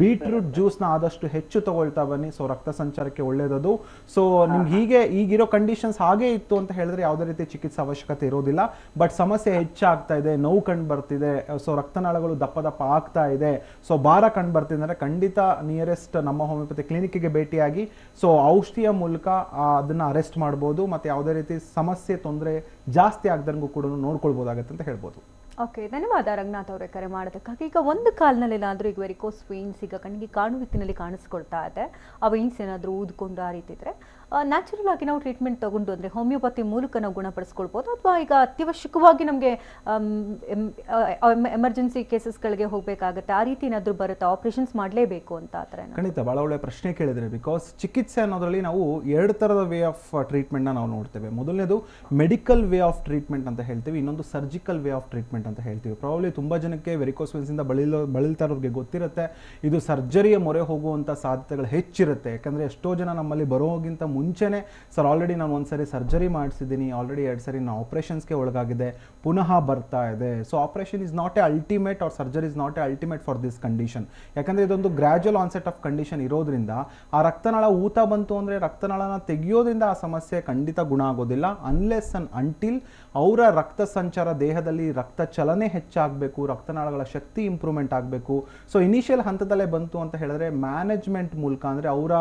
ಬೀಟ್ರೂಟ್ ಜ್ಯೂಸ್ನ ಆದಷ್ಟು ಹೆಚ್ಚು ತಗೊಳ್ತಾ ಬನ್ನಿ. ಸೊ ರಕ್ತ ಸಂಚಾರಕ್ಕೆ ಒಳ್ಳೇದದು. ಸೊ ನಿಮ್ಗೆ ಈಗಿರೋ ಕಂಡೀಷನ್ಸ್ ಹಾಗೆ ಇತ್ತು ಅಂತ ಹೇಳಿದ್ರೆ ಯಾವುದೇ ರೀತಿ ಚಿಕಿತ್ಸೆ ಅವಶ್ಯಕತೆ ಇರೋದಿಲ್ಲ. ಬಟ್ ಸಮಸ್ಯೆ ಹೆಚ್ಚಾಗ್ತಾ ಇದೆ, ನೋವು ಕಂಡು ಬರ್ತಿದೆ, ಸೊ ರಕ್ತನಾಳಗಳು ದಪ್ಪ ಆಗ್ತಾ ಇದೆ, ಸೊ ಭಾರ ಕಂಡು ಬರ್ತಿದೆ ಅಂದರೆ ಖಂಡಿತ ನಿಯರೆಸ್ಟ್ ನಮ್ಮ ಹೋಮಿಯೋಪತಿ ಕ್ಲಿನಿಕ್ಗೆ ಭೇಟಿಯಾಗಿ ಸೊ ಔಷಧಿಯ ಮೂಲಕ ಅದನ್ನ ಅರೆಸ್ಟ್ ಮಾಡ್ಬೋದು. ಮತ್ತೆ ಯಾವುದೇ ರೀತಿ ಸಮಸ್ಯೆ ತೊಂದರೆ ಜಾಸ್ತಿ ಆಗದಂಗೂ ಕೂಡ ನೋಡ್ಕೊಳ್ಬೋದಾಗತ್ತೆ ಅಂತ ಹೇಳ್ಬೋದು. ಓಕೆ, ಧನ್ಯವಾದ ರಂಗನಾಥ್ ಅವರೇ ಕರೆ ಮಾಡೋದಕ್ಕಾಗಿ. ಈಗ ಒಂದು ಕಾಲ್ನಲ್ಲಿ ಏನಾದರೂ ಈಗ ವೆರಿಕೋಸ್ ವೇನ್ಸ್ ಈಗ ಕಣ್ಣಿಗೆ ಕಾಣುವ ರೀತಿಯಲ್ಲಿ ಕಾಣಿಸ್ಕೊಳ್ತಾ ಇದೆ, ಆ ವೇನ್ಸ್ ಏನಾದರೂ ಊದ್ಕೊಂಡು ಆ ರೀತಿ ಇದ್ರೆ ನ್ಯಾಚುರಲ್ ಆಗಿ ನಾವು ಟ್ರೀಟ್ಮೆಂಟ್ ತಗೊಂಡು ಅಂದರೆ ಹೋಮಿಯೋಪತಿ ಮೂಲಕ ನಾವು ಗುಣಪಡಿಸ್ಕೊಳ್ಬೋದು, ಅಥವಾ ಈಗ ಅತ್ಯವಶ್ಯಕವಾಗಿ ನಮಗೆ ಎಮರ್ಜೆನ್ಸಿ ಕೇಸಸ್ಗಳಿಗೆ ಹೋಗಬೇಕಾಗುತ್ತೆ, ಆ ರೀತಿ ಏನಾದರೂ ಬರುತ್ತೆ, ಆಪರೇಷನ್ಸ್ ಮಾಡಲೇಬೇಕು ಅಂತ ಆ ಥರ? ಖಂಡಿತ ಭಾಳ ಒಳ್ಳೆ ಪ್ರಶ್ನೆ ಕೇಳಿದರೆ. ಬಿಕಾಸ್ ಚಿಕಿತ್ಸೆ ಅನ್ನೋದರಲ್ಲಿ ನಾವು ಎರಡು ಥರದ ವೇ ಆಫ್ ಟ್ರೀಟ್ಮೆಂಟ್ನ ನಾವು ನೋಡ್ತೇವೆ. ಮೊದಲನೇದು ಮೆಡಿಕಲ್ ವೇ ಆಫ್ ಟ್ರೀಟ್ಮೆಂಟ್ ಅಂತ ಹೇಳ್ತೀವಿ, ಇನ್ನೊಂದು ಸರ್ಜಿಕಲ್ ವೇ ಆಫ್ ಟ್ರೀಟ್ಮೆಂಟ್ ಅಂತ ಹೇಳ್ತೀವಿ. ಪ್ರಾಬ್ಲಿ ತುಂಬ ಜನಕ್ಕೆ ವೆರಿಕೋಸ್ ವೇನ್ಸಿಂದ ಬಳಲ್ತಾ ಇರೋರಿಗೆ ಗೊತ್ತಿರುತ್ತೆ ಇದು ಸರ್ಜರಿಯ ಮೊರೆ ಹೋಗುವಂಥ ಸಾಧ್ಯತೆಗಳು ಹೆಚ್ಚಿರುತ್ತೆ. ಯಾಕಂದರೆ ಎಷ್ಟೋ ಜನ ನಮ್ಮಲ್ಲಿ ಬರೋಗಿಂತ ಮುಂಚೆನೇ ಸರ್ ಆಲ್ರೆಡಿ ನಾನು ಒಂದ್ಸರಿ ಸರ್ಜರಿ ಮಾಡಿಸಿದ್ದೀನಿ, ಆಲ್ರೆಡಿ 2 ಸರಿ ನಾನು ಆಪರೇಷನ್ಸ್ಗೆ ಒಳಗಾಗಿದೆ, ಪುನಃ ಬರ್ತಾ ಇದೆ. So operation is not a ultimate or surgery is not a ultimate for this condition. ಯಾಕಂದರೆ ಇದೊಂದು ಗ್ರ್ಯಾಜುವಲ್ ಆನ್ಸೆಟ್ ಆಫ್ ಕಂಡೀಷನ್ ಇರೋದ್ರಿಂದ ಆ ರಕ್ತನಾಳ ಊತ ಬಂತು ಅಂದರೆ ರಕ್ತನಾಳನ ತೆಗೆಯೋದ್ರಿಂದ ಆ ಸಮಸ್ಯೆ ಖಂಡಿತ ಗುಣ ಆಗೋದಿಲ್ಲ, ಅನ್ಲೆಸ್ ಅಂಡ್ ಅಂಟಿಲ್ ಅವರ ರಕ್ತ ಸಂಚಾರ ದೇಹದಲ್ಲಿ ರಕ್ತ ಚಲನೆ ಹೆಚ್ಚಾಗಬೇಕು, ರಕ್ತನಾಳಗಳ ಶಕ್ತಿ ಇಂಪ್ರೂವ್ಮೆಂಟ್ ಆಗಬೇಕು. ಸೊ ಇನಿಷಿಯಲ್ ಹಂತದಲ್ಲೇ ಬಂತು ಅಂತ ಹೇಳಿದ್ರೆ ಮ್ಯಾನೇಜ್ಮೆಂಟ್ ಮೂಲಕ ಅಂದರೆ ಅವರ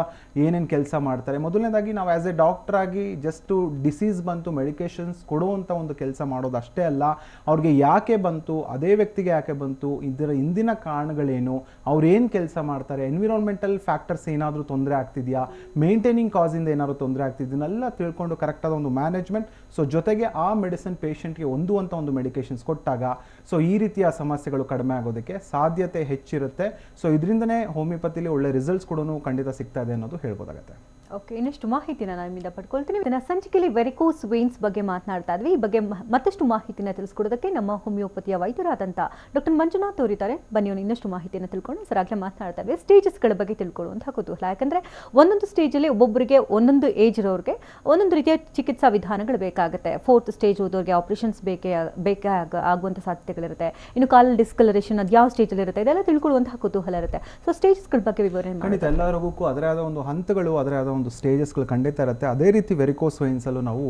ಏನೇನು ಕೆಲಸ ಮಾಡ್ತಾರೆ, ಮೊದಲನೇದಾಗಿ ನಾವು ಆ್ಯಸ್ ಎ ಡಾಕ್ಟರ್ ಆಗಿ ಜಸ್ಟ್ ಡಿಸೀಸ್ ಬಂತು ಮೆಡಿಕೇಶನ್ಸ್ ಕೊಡುವಂಥ ಒಂದು ಕೆಲಸ ಮಾಡೋದು ಅಷ್ಟೇ ಅಲ್ಲ, ಅವ್ರಿಗೆ ಯಾಕೆ ಬಂತು, ಅದೇ ವ್ಯಕ್ತಿಗೆ ಯಾಕೆ ಬಂತು, ಇದರ ಹಿಂದಿನ ಕಾರಣಗಳೇನು, ಅವ್ರು ಏನು ಕೆಲಸ ಮಾಡ್ತಾರೆ, ಎನ್ವಿರಾನ್ಮೆಂಟಲ್ ಫ್ಯಾಕ್ಟರ್ಸ್ ಏನಾದರೂ ತೊಂದರೆ ಆಗ್ತಿದೆಯಾ, ಮೇಂಟೈನಿಂಗ್ ಕಾಸಿಂದ ಏನಾದರೂ ತೊಂದರೆ ಆಗ್ತಿದ್ದನ್ನೆಲ್ಲ ತಿಳ್ಕೊಂಡು ಕರೆಕ್ಟಾದ ಒಂದು ಮ್ಯಾನೇಜ್ಮೆಂಟ್, ಸೊ ಜೊತೆಗೆ ಆ ಮೆಡಿಸಿನ್ ಪೇಷಂಟ್ಗೆ ಹೊಂದುವಂಥ ಒಂದು ಮೆಡಿಕೇಶನ್ಸ್ ಕೊಟ್ಟಾಗ ಸೊ ಈ ರೀತಿಯ ಸಮಸ್ಯೆಗಳು ಕಡಿಮೆ ಆಗೋದಕ್ಕೆ ಸಾಧ್ಯತೆ ಹೆಚ್ಚಿರುತ್ತೆ. ಸೊ ಇದರಿಂದನೇ ಹೋಮಿಯೋಪತಿಲಿ ಒಳ್ಳೆ ರಿಸಲ್ಟ್ಸ್ ಕೂಡ ಖಂಡಿತ ಸಿಗ್ತಾ ಇದೆ ಅನ್ನೋದು ಹೇಳ್ಬೋದಾಗುತ್ತೆ. ಓಕೆ, ಇನ್ನಷ್ಟು ಮಾಹಿತಿನ ನಾನು ನಿಮ್ಮಿಂದ ಪಡ್ಕೊಳ್ತೀನಿ. ಇದನ್ನ ಸಂಚಿಕೆಯಲ್ಲಿ ವೆರಿಕೋಸ್ ವೇನ್ಸ್ ಬಗ್ಗೆ ಮಾತನಾಡ್ತಾ ಇದ್ವಿ. ಈ ಬಗ್ಗೆ ಮತ್ತಷ್ಟು ಮಾಹಿತಿನ ತಿಳಿಸ್ಕೊಡೋದಕ್ಕೆ ನಮ್ಮ ಹೋಮಿಯೋಪತಿಯ ವೈದ್ಯರಾದಂಥ ಡಾಕ್ಟರ್ ಮಂಜುನಾಥ್ ಅವರಿದ್ದಾರೆ. ಬನ್ನಿ ಅವ್ನು ಇನ್ನಷ್ಟು ಮಾಹಿತಿಯನ್ನು ತಿಳ್ಕೊಂಡು ಸರ್ ಆಗಲೇ ಮಾತನಾಡ್ತಾ ಇದ್ವಿ ಸ್ಟೇಜಸ್ಗಳ ಬಗ್ಗೆ ತಿಳ್ಕೊಳ್ಳುವಂಥ ಕುತೂಹಲ. ಯಾಕಂದರೆ ಒಂದೊಂದು ಸ್ಟೇಜಲ್ಲಿ ಒಬ್ಬೊಬ್ಬರಿಗೆ ಒಂದೊಂದು ಏಜ್ ಇರೋರಿಗೆ ಒಂದೊಂದು ರೀತಿಯ ಚಿಕಿತ್ಸಾ ವಿಧಾನಗಳು ಬೇಕಾಗುತ್ತೆ. 4th ಸ್ಟೇಜ್ ಹೋದವ್ರಿಗೆ ಆಪರೇಷನ್ಸ್ ಬೇಕೇ ಆಗುವಂಥ ಸಾಧ್ಯತೆಗಳಿರುತ್ತೆ. ಇನ್ನು ಕಾಲ್ ಡಿಸ್ಕಲರೇಷನ್ ಅದು ಯಾವ ಸ್ಟೇಜಲ್ಲಿ ಇರುತ್ತೆ ಇದೆಲ್ಲ ತಿಳ್ಕೊಳ್ಳುವಂತಹ ಕುತೂಹಲ ಇರುತ್ತೆ. ಸೊ ಸ್ಟೇಜಸ್ಗಳ ಬಗ್ಗೆ ವಿವರಣೆ ಖಂಡಿತ ಎಲ್ಲರಿಗೂ ಅದರ ಆದ ಒಂದು ಹಂತಗಳು, ಅದರ ಆದ ಒಂದು ಸ್ಟೇಜಸ್ಗಳು ಖಂಡಿತ ಇರುತ್ತೆ. ಅದೇ ರೀತಿ ವೆರಿಕೋಸ್ ವೇನ್ಸಲ್ಲೂ ನಾವು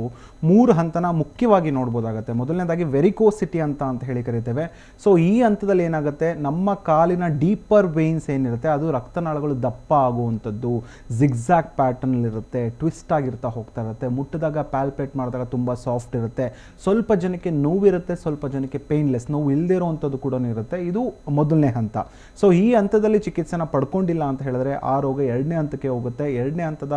3 ಹಂತನ ಮುಖ್ಯವಾಗಿ ನೋಡ್ಬೋದಾಗುತ್ತೆ. ಮೊದಲನೇದಾಗಿ ವೆರಿಕೋಸಿಟಿ ಅಂತ ಹೇಳಿ ಕರಿತೇವೆ. ಸೊ ಈ ಹಂತದಲ್ಲಿ ಏನಾಗುತ್ತೆ, ನಮ್ಮ ಕಾಲಿನ ಡೀಪರ್ ವೇನ್ಸ್ ಏನಿರುತ್ತೆ ಅದು ರಕ್ತನಾಳಗಳು ದಪ್ಪ ಆಗುವಂಥದ್ದು, ಜಿಗ್ಜಾಗ್ ಪ್ಯಾಟರ್ನಲ್ಲಿರುತ್ತೆ, ಟ್ವಿಸ್ಟ್ ಆಗಿರ್ತಾ ಹೋಗ್ತಾ ಇರುತ್ತೆ, ಮುಟ್ಟಿದಾಗ ಪ್ಯಾಲ್ಪೇಟ್ ಮಾಡಿದಾಗ ತುಂಬ ಸಾಫ್ಟ್ ಇರುತ್ತೆ, ಸ್ವಲ್ಪ ಜನಕ್ಕೆ ನೋವಿರುತ್ತೆ, ಸ್ವಲ್ಪ ಜನಕ್ಕೆ ಪೇನ್ಲೆಸ್, ನೋವು ಇಲ್ಲದೇ ಇರೋವಂಥದ್ದು ಕೂಡ ಇರುತ್ತೆ. ಇದು ಮೊದಲನೇ ಹಂತ. ಸೊ ಈ ಹಂತದಲ್ಲಿ ಚಿಕಿತ್ಸೆನ ಪಡ್ಕೊಂಡಿಲ್ಲ ಅಂತ ಹೇಳಿದ್ರೆ ಆ ರೋಗ 2ನೇ ಹಂತಕ್ಕೆ ಹೋಗುತ್ತೆ. 2ನೇ ಹಂತದ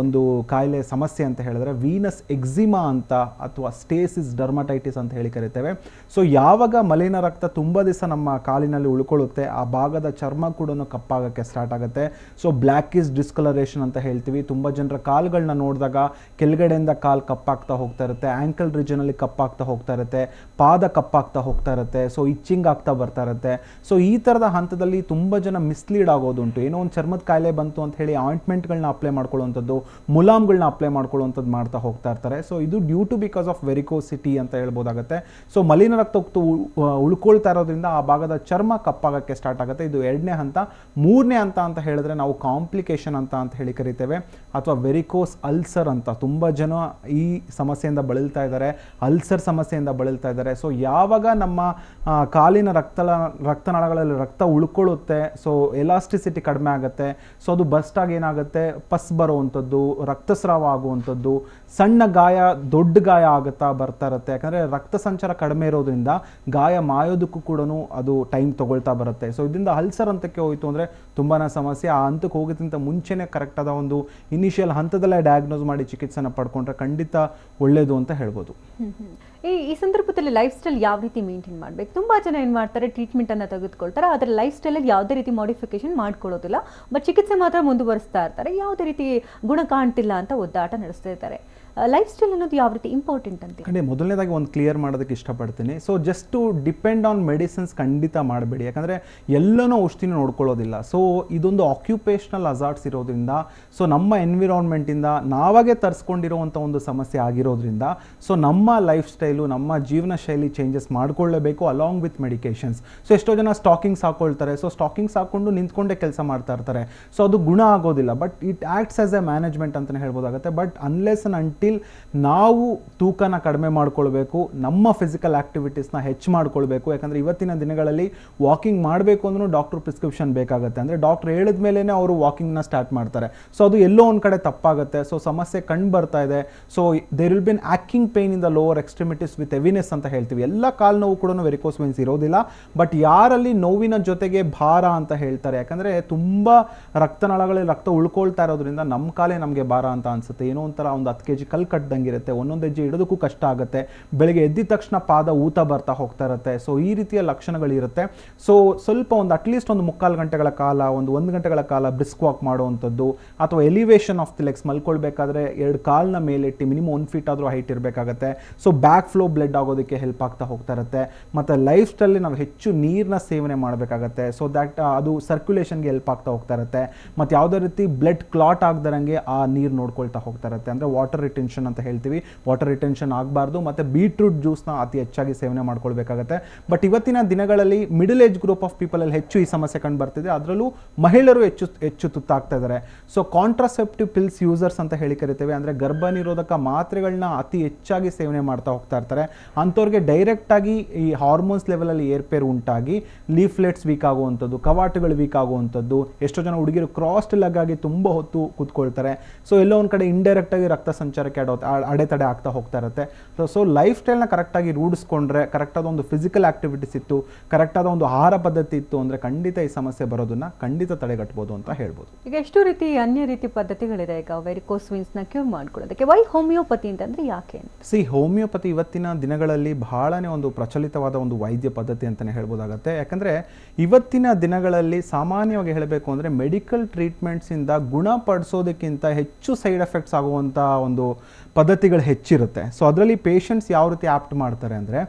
ಒಂದು ಕಾಯಿಲೆ ಸಮಸ್ಯೆ ಅಂತ ಹೇಳಿದ್ರೆ ವೀನಸ್ ಎಕ್ಸಿಮಾ ಅಂತ ಅಥವಾ ಸ್ಟೇಸಿಸ್ ಡರ್ಮಟೈಟಿಸ್ ಅಂತ ಹೇಳಿ ಕರಿತೇವೆ. ಸೊ ಯಾವಾಗ ಮಲಿನ ರಕ್ತ ತುಂಬ ದಿವಸ ನಮ್ಮ ಕಾಲಿನಲ್ಲಿ ಉಳ್ಕೊಳ್ಳುತ್ತೆ ಆ ಭಾಗದ ಚರ್ಮ ಕೂಡ ಕಪ್ಪಾಗಕ್ಕೆ ಸ್ಟಾರ್ಟ್ ಆಗುತ್ತೆ. ಸೊ ಬ್ಲ್ಯಾಕಿಸ್ ಡಿಸ್ಕಲರೇಷನ್ ಅಂತ ಹೇಳ್ತೀವಿ. ತುಂಬ ಜನರ ಕಾಲುಗಳನ್ನ ನೋಡಿದಾಗ ಕೆಳಗಡೆಯಿಂದ ಕಾಲು ಕಪ್ಪಾಗ್ತಾ ಹೋಗ್ತಾ ಇರುತ್ತೆ, ಆ್ಯಂಕಲ್ ರೀಜನಲ್ಲಿ ಕಪ್ಪಾಗ್ತಾ ಹೋಗ್ತಾ ಇರುತ್ತೆ, ಪಾದ ಕಪ್ಪಾಗ್ತಾ ಹೋಗ್ತಾ ಇರುತ್ತೆ, ಸೊ ಇಚ್ಚಿಂಗ್ ಆಗ್ತಾ ಬರ್ತಾ ಇರುತ್ತೆ. ಸೊ ಈ ಥರದ ಹಂತದಲ್ಲಿ ತುಂಬ ಜನ ಮಿಸ್ಲೀಡ್ ಆಗೋದುಂಟು. ಏನೋ ಒಂದು ಚರ್ಮದ ಕಾಯಿಲೆ ಬಂತು ಅಂತ ಹೇಳಿ ಆಯಿಂಟ್ಮೆಂಟ್ಗಳನ್ನ ಅಪ್ಲೈ ಮಾಡ್ಕೊಳ್ಳುವಂಥದ್ದು, ಮುಲಾಮ್ಗಳನ್ನ ಅಪ್ಲೈ ಮಾಡ್ಕೊಳ್ಳುವಂಥದ್ದು ಮಾಡ್ತಾ ಹೋಗ್ತಾ ಇರ್ತಾರೆ. ಸೊ ಇದು due to because of varicosity ಅಂತ ಹೇಳ್ಬೋದಾಗುತ್ತೆ. ಸೊ ಮಲಿನ ರಕ್ತ ಉಳ್ಕೊಳ್ತಾ ಇರೋದ್ರಿಂದ ಆ ಭಾಗದ ಚರ್ಮ ಕಪ್ಪಾಗಕ್ಕೆ ಸ್ಟಾರ್ಟ್ ಆಗುತ್ತೆ. ಇದು 2ನೇ ಹಂತ. 3ನೇ ಹಂತ ಅಂತ ಹೇಳಿದ್ರೆ ನಾವು ಕಾಂಪ್ಲಿಕೇಶನ್ ಅಂತ ಹೇಳಿ ಕರಿತೇವೆ, ಅಥವಾ ವೆರಿಕೋಸ್ ಅಲ್ಸರ್ ಅಂತ. ತುಂಬ ಜನ ಈ ಸಮಸ್ಯೆಯಿಂದ ಬಳಲ್ತಾ ಇದ್ದಾರೆ, ಅಲ್ಸರ್ ಸಮಸ್ಯೆಯಿಂದ ಬಳಲ್ತಾ ಇದ್ದಾರೆ. ಸೊ ಯಾವಾಗ ನಮ್ಮ ಕಾಲಿನ ರಕ್ತನಾಳಗಳಲ್ಲಿ ರಕ್ತ ಉಳ್ಕೊಳ್ಳುತ್ತೆ, ಸೊ ಎಲಾಸ್ಟಿಸಿಟಿ ಕಡಿಮೆ ಆಗುತ್ತೆ, ಸೊ ಅದು ಬಸ್ಟ್ ಆಗಿ ಏನಾಗುತ್ತೆ, ಪಸ್ ಬರುವಂಥದ್ದು, ರಕ್ತಸ್ರಾವ ಆಗುವಂಥದ್ದು, ಸಣ್ಣ ಗಾಯ ದೊಡ್ಡ ಗಾಯ ಆಗುತ್ತಾ ಬರ್ತಾ ಇರುತ್ತೆ. ಯಾಕಂದರೆ ರಕ್ತ ಸಂಚಾರ ಕಡಿಮೆ ಇರೋದ್ರಿಂದ ಗಾಯ ಮಾಯೋದಕ್ಕೂ ಕೂಡ ಅದು ಟೈಮ್ ತಗೊಳ್ತಾ ಬರುತ್ತೆ. ಸೊ ಇದರಿಂದ ಅಲ್ಸರ್ ಹಂತಕ್ಕೆ ಹೋಯಿತು ಅಂದರೆ ತುಂಬಾ ಸಮಸ್ಯೆ. ಆ ಹಂತಕ್ಕೆ ಹೋಗೋದ್ಕಿಂತ ಮುಂಚೆನೇ ಕರೆಕ್ಟಾದ ಒಂದು ಇನಿಷಿಯಲ್ ಹಂತದಲ್ಲೇ ಡಯಾಗ್ನೋಸ್ ಮಾಡಿ ಚಿಕಿತ್ಸೆನ ಪಡ್ಕೊಂಡ್ರೆ ಖಂಡಿತ ಒಳ್ಳೆಯದು ಅಂತ ಹೇಳ್ಬೋದು. ಈ ಸಂದರ್ಭದಲ್ಲಿ ಲೈಫ್ ಸ್ಟೈಲ್ ಯಾವ ರೀತಿ ಮೇಂಟೈನ್ ಮಾಡಬೇಕು? ತುಂಬ ಜನ ಏನು ಮಾಡ್ತಾರೆ, ಟ್ರೀಟ್ಮೆಂಟನ್ನು ತೆಗೆದುಕೊಳ್ತಾರೆ, ಆದರೆ ಲೈಫ್ ಸ್ಟೈಲಲ್ಲಿ ಯಾವುದೇ ರೀತಿ ಮಾಡಿಫಿಕೇಶನ್ ಮಾಡ್ಕೊಳ್ಳೋದಿಲ್ಲ, ಬಟ್ ಚಿಕಿತ್ಸೆ ಮಾತ್ರ ಮುಂದುವರಿಸ್ತಾ ಇರ್ತಾರೆ, ಯಾವುದೇ ರೀತಿ ಗುಣ ಕಾಣ್ತಿಲ್ಲ ಅಂತ ಒದ್ದಾಟ ನಡೆಸ್ತಾ ಇರ್ತಾರೆ. ಲೈಫ್ ಸ್ಟೈಲ್ ಅನ್ನೋದು ಯಾವ ರೀತಿ ಇಂಪಾರ್ಟೆಂಟ್ ಅಂತ ಖಂಡಿತ ಮೊದಲನೇದಾಗಿ ಒಂದು ಕ್ಲಿಯರ್ ಮಾಡೋದಕ್ಕೆ ಇಷ್ಟಪಡ್ತೀನಿ. So just to depend on medicines ಖಂಡಿತ ಮಾಡಬೇಡಿ, ಯಾಕಂದರೆ ಎಲ್ಲನೂ ಔಷಧಿನೂ ನೋಡ್ಕೊಳ್ಳೋದಿಲ್ಲ. ಸೊ ಇದೊಂದು ಆಕ್ಯುಪೇಷನಲ್ ಅಜಾರ್ಟ್ಸ್ ಇರೋದ್ರಿಂದ, ಸೊ ನಮ್ಮ ಎನ್ವಿರಾನ್ಮೆಂಟಿಂದ ನಾವಾಗೇ ತರಿಸ್ಕೊಂಡಿರೋವಂಥ ಒಂದು ಸಮಸ್ಯೆ ಆಗಿರೋದ್ರಿಂದ, ಸೊ ನಮ್ಮ ಲೈಫ್ ಸ್ಟೈಲು, ನಮ್ಮ ಜೀವನ ಶೈಲಿ ಚೇಂಜಸ್ ಮಾಡ್ಕೊಳ್ಳೇಬೇಕು ಅಲಾಂಗ್ ವಿತ್ ಮೆಡಿಕೇಶನ್ಸ್. ಸೊ ಎಷ್ಟೋ ಜನ ಸ್ಟಾಕಿಂಗ್ಸ್ ಹಾಕೊಳ್ತಾರೆ, ಸೊ ಸ್ಟಾಕಿಂಗ್ಸ್ ಹಾಕ್ಕೊಂಡು ನಿಂತ್ಕೊಂಡೇ ಕೆಲಸ ಮಾಡ್ತಾ ಇರ್ತಾರೆ. ಸೊ ಅದು ಗುಣ ಆಗೋದಿಲ್ಲ, but it acts as A management ಅಂತಲೇ ಹೇಳ್ಬೋದಾಗುತ್ತೆ. ಬಟ್ ಅನ್ಲೆಸ್ ಅಂಡ್ ಅಂಟಿಲ್ ನಾವು ತೂಕನ ಕಡಿಮೆ ಮಾಡ್ಕೊಳ್ಬೇಕು, ನಮ್ಮ ಫಿಸಿಕಲ್ ಆ್ಯಕ್ಟಿವಿಟೀಸ್ನ ಹೆಚ್ಚು ಮಾಡ್ಕೊಳ್ಬೇಕು. ಯಾಕಂದರೆ ಇವತ್ತಿನ ದಿನಗಳಲ್ಲಿ ವಾಕಿಂಗ್ ಮಾಡಬೇಕು ಅಂದ್ರೂ ಡಾಕ್ಟ್ರ್ ಪ್ರಿಸ್ಕ್ರಿಪ್ಷನ್ ಬೇಕಾಗುತ್ತೆ. ಅಂದರೆ ಡಾಕ್ಟ್ರ್ ಹೇಳಿದ ಮೇಲೇ ಅವರು ವಾಕಿಂಗ್ನ ಸ್ಟಾರ್ಟ್ ಮಾಡ್ತಾರೆ. ಸೊ ಅದು ಎಲ್ಲೋ ಒಂದು ಕಡೆ ತಪ್ಪಾಗುತ್ತೆ. ಸೊ ಸಮಸ್ಯೆ ಕಂಡು ಬರ್ತಾ ಇದೆ. So there will be an aching pain in the lower extremities with heaviness ಅಂತ ಹೇಳ್ತೀವಿ. ಎಲ್ಲ ಕಾಲು ನೋವು ಕೂಡ ವೆರಿಕೋಸ್ ವೆನ್ಸ್ ಇರೋದಿಲ್ಲ. ಬಟ್ ಯಾರಲ್ಲಿ ನೋವಿನ ಜೊತೆಗೆ ಭಾರ ಅಂತ ಹೇಳ್ತಾರೆ, ಯಾಕಂದರೆ ತುಂಬ ರಕ್ತನಾಳಗಳಲ್ಲಿ ರಕ್ತ ಉಳ್ಕೊಳ್ತಾ ಇರೋದ್ರಿಂದ ನಮ್ಮ ಕಾಲೇ ನಮಗೆ ಭಾರ ಅಂತ ಅನಿಸುತ್ತೆ. ಏನೋ ಒಂಥರ ಒಂದು 10 kg ಕಲ್ಲು ಕಟ್ಟದಂಗಿರುತ್ತೆ. ಒಂದೊಂದು ಹೆಜ್ಜೆ ಇಡೋದಕ್ಕೂ ಕಷ್ಟ ಆಗುತ್ತೆ. ಬೆಳಗ್ಗೆ ಎದ್ದಿದ ತಕ್ಷಣ ಪಾದ ಊತ ಬರ್ತಾ ಹೋಗ್ತಾ ಇರುತ್ತೆ. ಸೊ ಈ ರೀತಿಯ ಲಕ್ಷಣಗಳಿರುತ್ತೆ. ಸೊ ಸ್ವಲ್ಪ ಒಂದು ಅಟ್ಲೀಸ್ಟ್ ಒಂದು 3/4 ಗಂಟೆಗಳ ಕಾಲ, ಒಂದು ಗಂಟೆಗಳ ಕಾಲ ಬ್ರಿಸ್ಕ್ ವಾಕ್ ಮಾಡುವಂಥದ್ದು, ಅಥವಾ ಎಲಿವೇಶನ್ ಆಫ್ ದಿ ಲೆಗ್ಸ್, ಮಲ್ಕೊಳ್ಬೇಕಾದ್ರೆ 2 ಕಾಲನ್ನ ಮೇಲೆ ಇಟ್ಟು ಮಿನಿಮಮ್ 1 feet ಆದರೂ ಹೈಟ್ ಇರಬೇಕಾಗತ್ತೆ. ಸೊ ಬ್ಯಾಕ್ ಫ್ಲೋ ಬ್ಲಡ್ ಆಗೋದಕ್ಕೆ ಹೆಲ್ಪ್ ಆಗ್ತಾ ಹೋಗ್ತಾ ಇರುತ್ತೆ. ಮತ್ತು ಲೈಫ್ ಸ್ಟೈಲ್ ನಾವು ಹೆಚ್ಚು ನೀರನ್ನ ಸೇವನೆ ಮಾಡಬೇಕಾಗತ್ತೆ. ಸೊ ದ್ಯಾಟ್ ಅದು ಸರ್ಕ್ಯುಲೇಷನ್ಗೆ ಹೆಲ್ಪ್ ಆಗ್ತಾ ಹೋಗ್ತಾ ಇರುತ್ತೆ. ಮತ್ತು ಯಾವುದೇ ರೀತಿ ಬ್ಲಡ್ ಕ್ಲಾಟ್ ಆಗದಂಗೆ ಆ ನೀರು ನೋಡ್ಕೊಳ್ತಾ ಹೋಗ್ತಾ ಇರುತ್ತೆ. ಅಂದರೆ ವಾಟರ್ ರಿಟೆನ್ಷನ್ ಅಂತ ಹೇಳ್ತೀವಿ. ವಾಟರ್ ರಿಟೆನ್ಷನ್ ಆಗಬಾರ್ದು. ಮತ್ತು ಬೀಟ್ರೂಟ್ ಜ್ಯೂಸ್ನ ಅತಿ ಹೆಚ್ಚಾಗಿ ಸೇವನೆ ಮಾಡ್ಕೊಳ್ಬೇಕಾಗತ್ತೆ. ಬಟ್ ಇವತ್ತಿನ ದಿನಗಳಲ್ಲಿ ಮಿಡಲ್ ಏಜ್ ಗ್ರೂಪ್ ಆಫ್ ಪೀಪಲಲ್ಲಿ ಹೆಚ್ಚು ಈ ಸಮಸ್ಯೆ ಕಂಡು ಬರ್ತಿದೆ. ಅದರಲ್ಲೂ ಮಹಿಳೆಯರು ಹೆಚ್ಚು ತುತ್ತಾಗ್ತಾ ಇದ್ದಾರೆ. ಸೊ ಕಾಂಟ್ರಾಸೆಪ್ಟಿವ್ ಪಿಲ್ಸ್ ಯೂಸರ್ಸ್ ಅಂತ ಹೇಳಿ ಕರಿತೇವೆ. ಅಂದರೆ ಗರ್ಭ ನಿರೋಧಕ ಮಾತ್ರೆಗಳನ್ನ ಅತಿ ಹೆಚ್ಚಾಗಿ ಸೇವನೆ ಮಾಡ್ತಾ ಹೋಗ್ತಾ ಇರ್ತಾರೆ. ಅಂಥವ್ರಿಗೆ ಡೈರೆಕ್ಟಾಗಿ ಈ ಹಾರ್ಮೋನ್ಸ್ ಲೆವೆಲಲ್ಲಿ ಏರ್ಪೇರು ಉಂಟಾಗಿ ಲೀಫ್ಲೆಟ್ಸ್ ವೀಕ್ ಆಗುವಂಥದ್ದು, ಕವಾಟುಗಳು ವೀಕ್ ಆಗುವಂಥದ್ದು, ಎಷ್ಟೋ ಜನ ಹುಡುಗಿರು ಕ್ರಾಸ್ಡ್ ಲೆಗ್ ಆಗಿ ತುಂಬ ಹೊತ್ತು ಕೂತ್ಕೊಳ್ತಾರೆ. ಸೊ ಎಲ್ಲೋ ಒಂದು ಕಡೆ ಇಂಡೈರೆಕ್ಟಾಗಿ ರಕ್ತ ಸಂಚಾರಕ್ಕೆ ಅಡೆತಡೆ ಆಗ್ತಾ ಹೋಗ್ತಾ ಇರುತ್ತೆ. ಸೊ ಲೈಫ್ ಸ್ಟೈಲ್ನ ಕರೆಕ್ಟಾಗಿ ರೂಢಿಸ್ಕೊಂಡ್ರೆ, ಕರೆಕ್ಟಾದ ಒಂದು ಫಿಸಿಕಲ್ ಆಕ್ಟಿವಿಟೀಸ್ ಇತ್ತು, ಕರೆಕ್ಟಾದ ಒಂದು ಆಹಾರ ಪದ್ಧತಿ ಇತ್ತು ಅಂದರೆ ಖಂಡಿತ ಈ ಸಮಸ್ಯೆ ಬರೋದನ್ನ ಖಂಡಿತ ತಡೆಗಟ್ಟಬಹುದು ಅಂತ ಹೇಳ್ಬೋದು. ಈಗ ಎಷ್ಟು ರೀತಿ ಅನ್ಯ ರೀತಿ ಪದ್ಧತಿಗಳಿದೆ ಈಗ ವೆರಿಕೋಸ್ ವೆನ್ಸ್ನ ಕ್ಯೂರ್ ಮಾಡ್ಕೊಳ್ಳೋದಕ್ಕೆ. ವೈ ಹೋಮಿಯೋಪತಿ ಅಂತಂದ್ರೆ ಯಾಕೆ? ಹೋಮಿಯೋಪತಿ ಇವತ್ತಿನ ದಿನಗಳಲ್ಲಿ ಬಹಳನೇ ಒಂದು ಪ್ರಚಲಿತವಾದ ಒಂದು ವೈದ್ಯ ಪದ್ಧತಿ ಅಂತಲೇ ಹೇಳ್ಬೋದಾಗತ್ತೆ. ಯಾಕಂದರೆ ಇವತ್ತಿನ ದಿನಗಳಲ್ಲಿ ಸಾಮಾನ್ಯವಾಗಿ ಹೇಳಬೇಕು ಅಂದರೆ ಮೆಡಿಕಲ್ ಟ್ರೀಟ್ಮೆಂಟ್ಸಿಂದ ಗುಣಪಡಿಸೋದಕ್ಕಿಂತ ಹೆಚ್ಚು ಸೈಡ್ ಎಫೆಕ್ಟ್ಸ್ ಆಗುವಂಥ ಒಂದು ಪದ್ಧತಿಗಳು ಹೆಚ್ಚಿರುತ್ತೆ. ಸೊ ಅದರಲ್ಲಿ ಪೇಷಂಟ್ಸ್ ಯಾವ ರೀತಿ ಆಪ್ಟ್ ಮಾಡ್ತಾರೆ ಅಂದರೆ,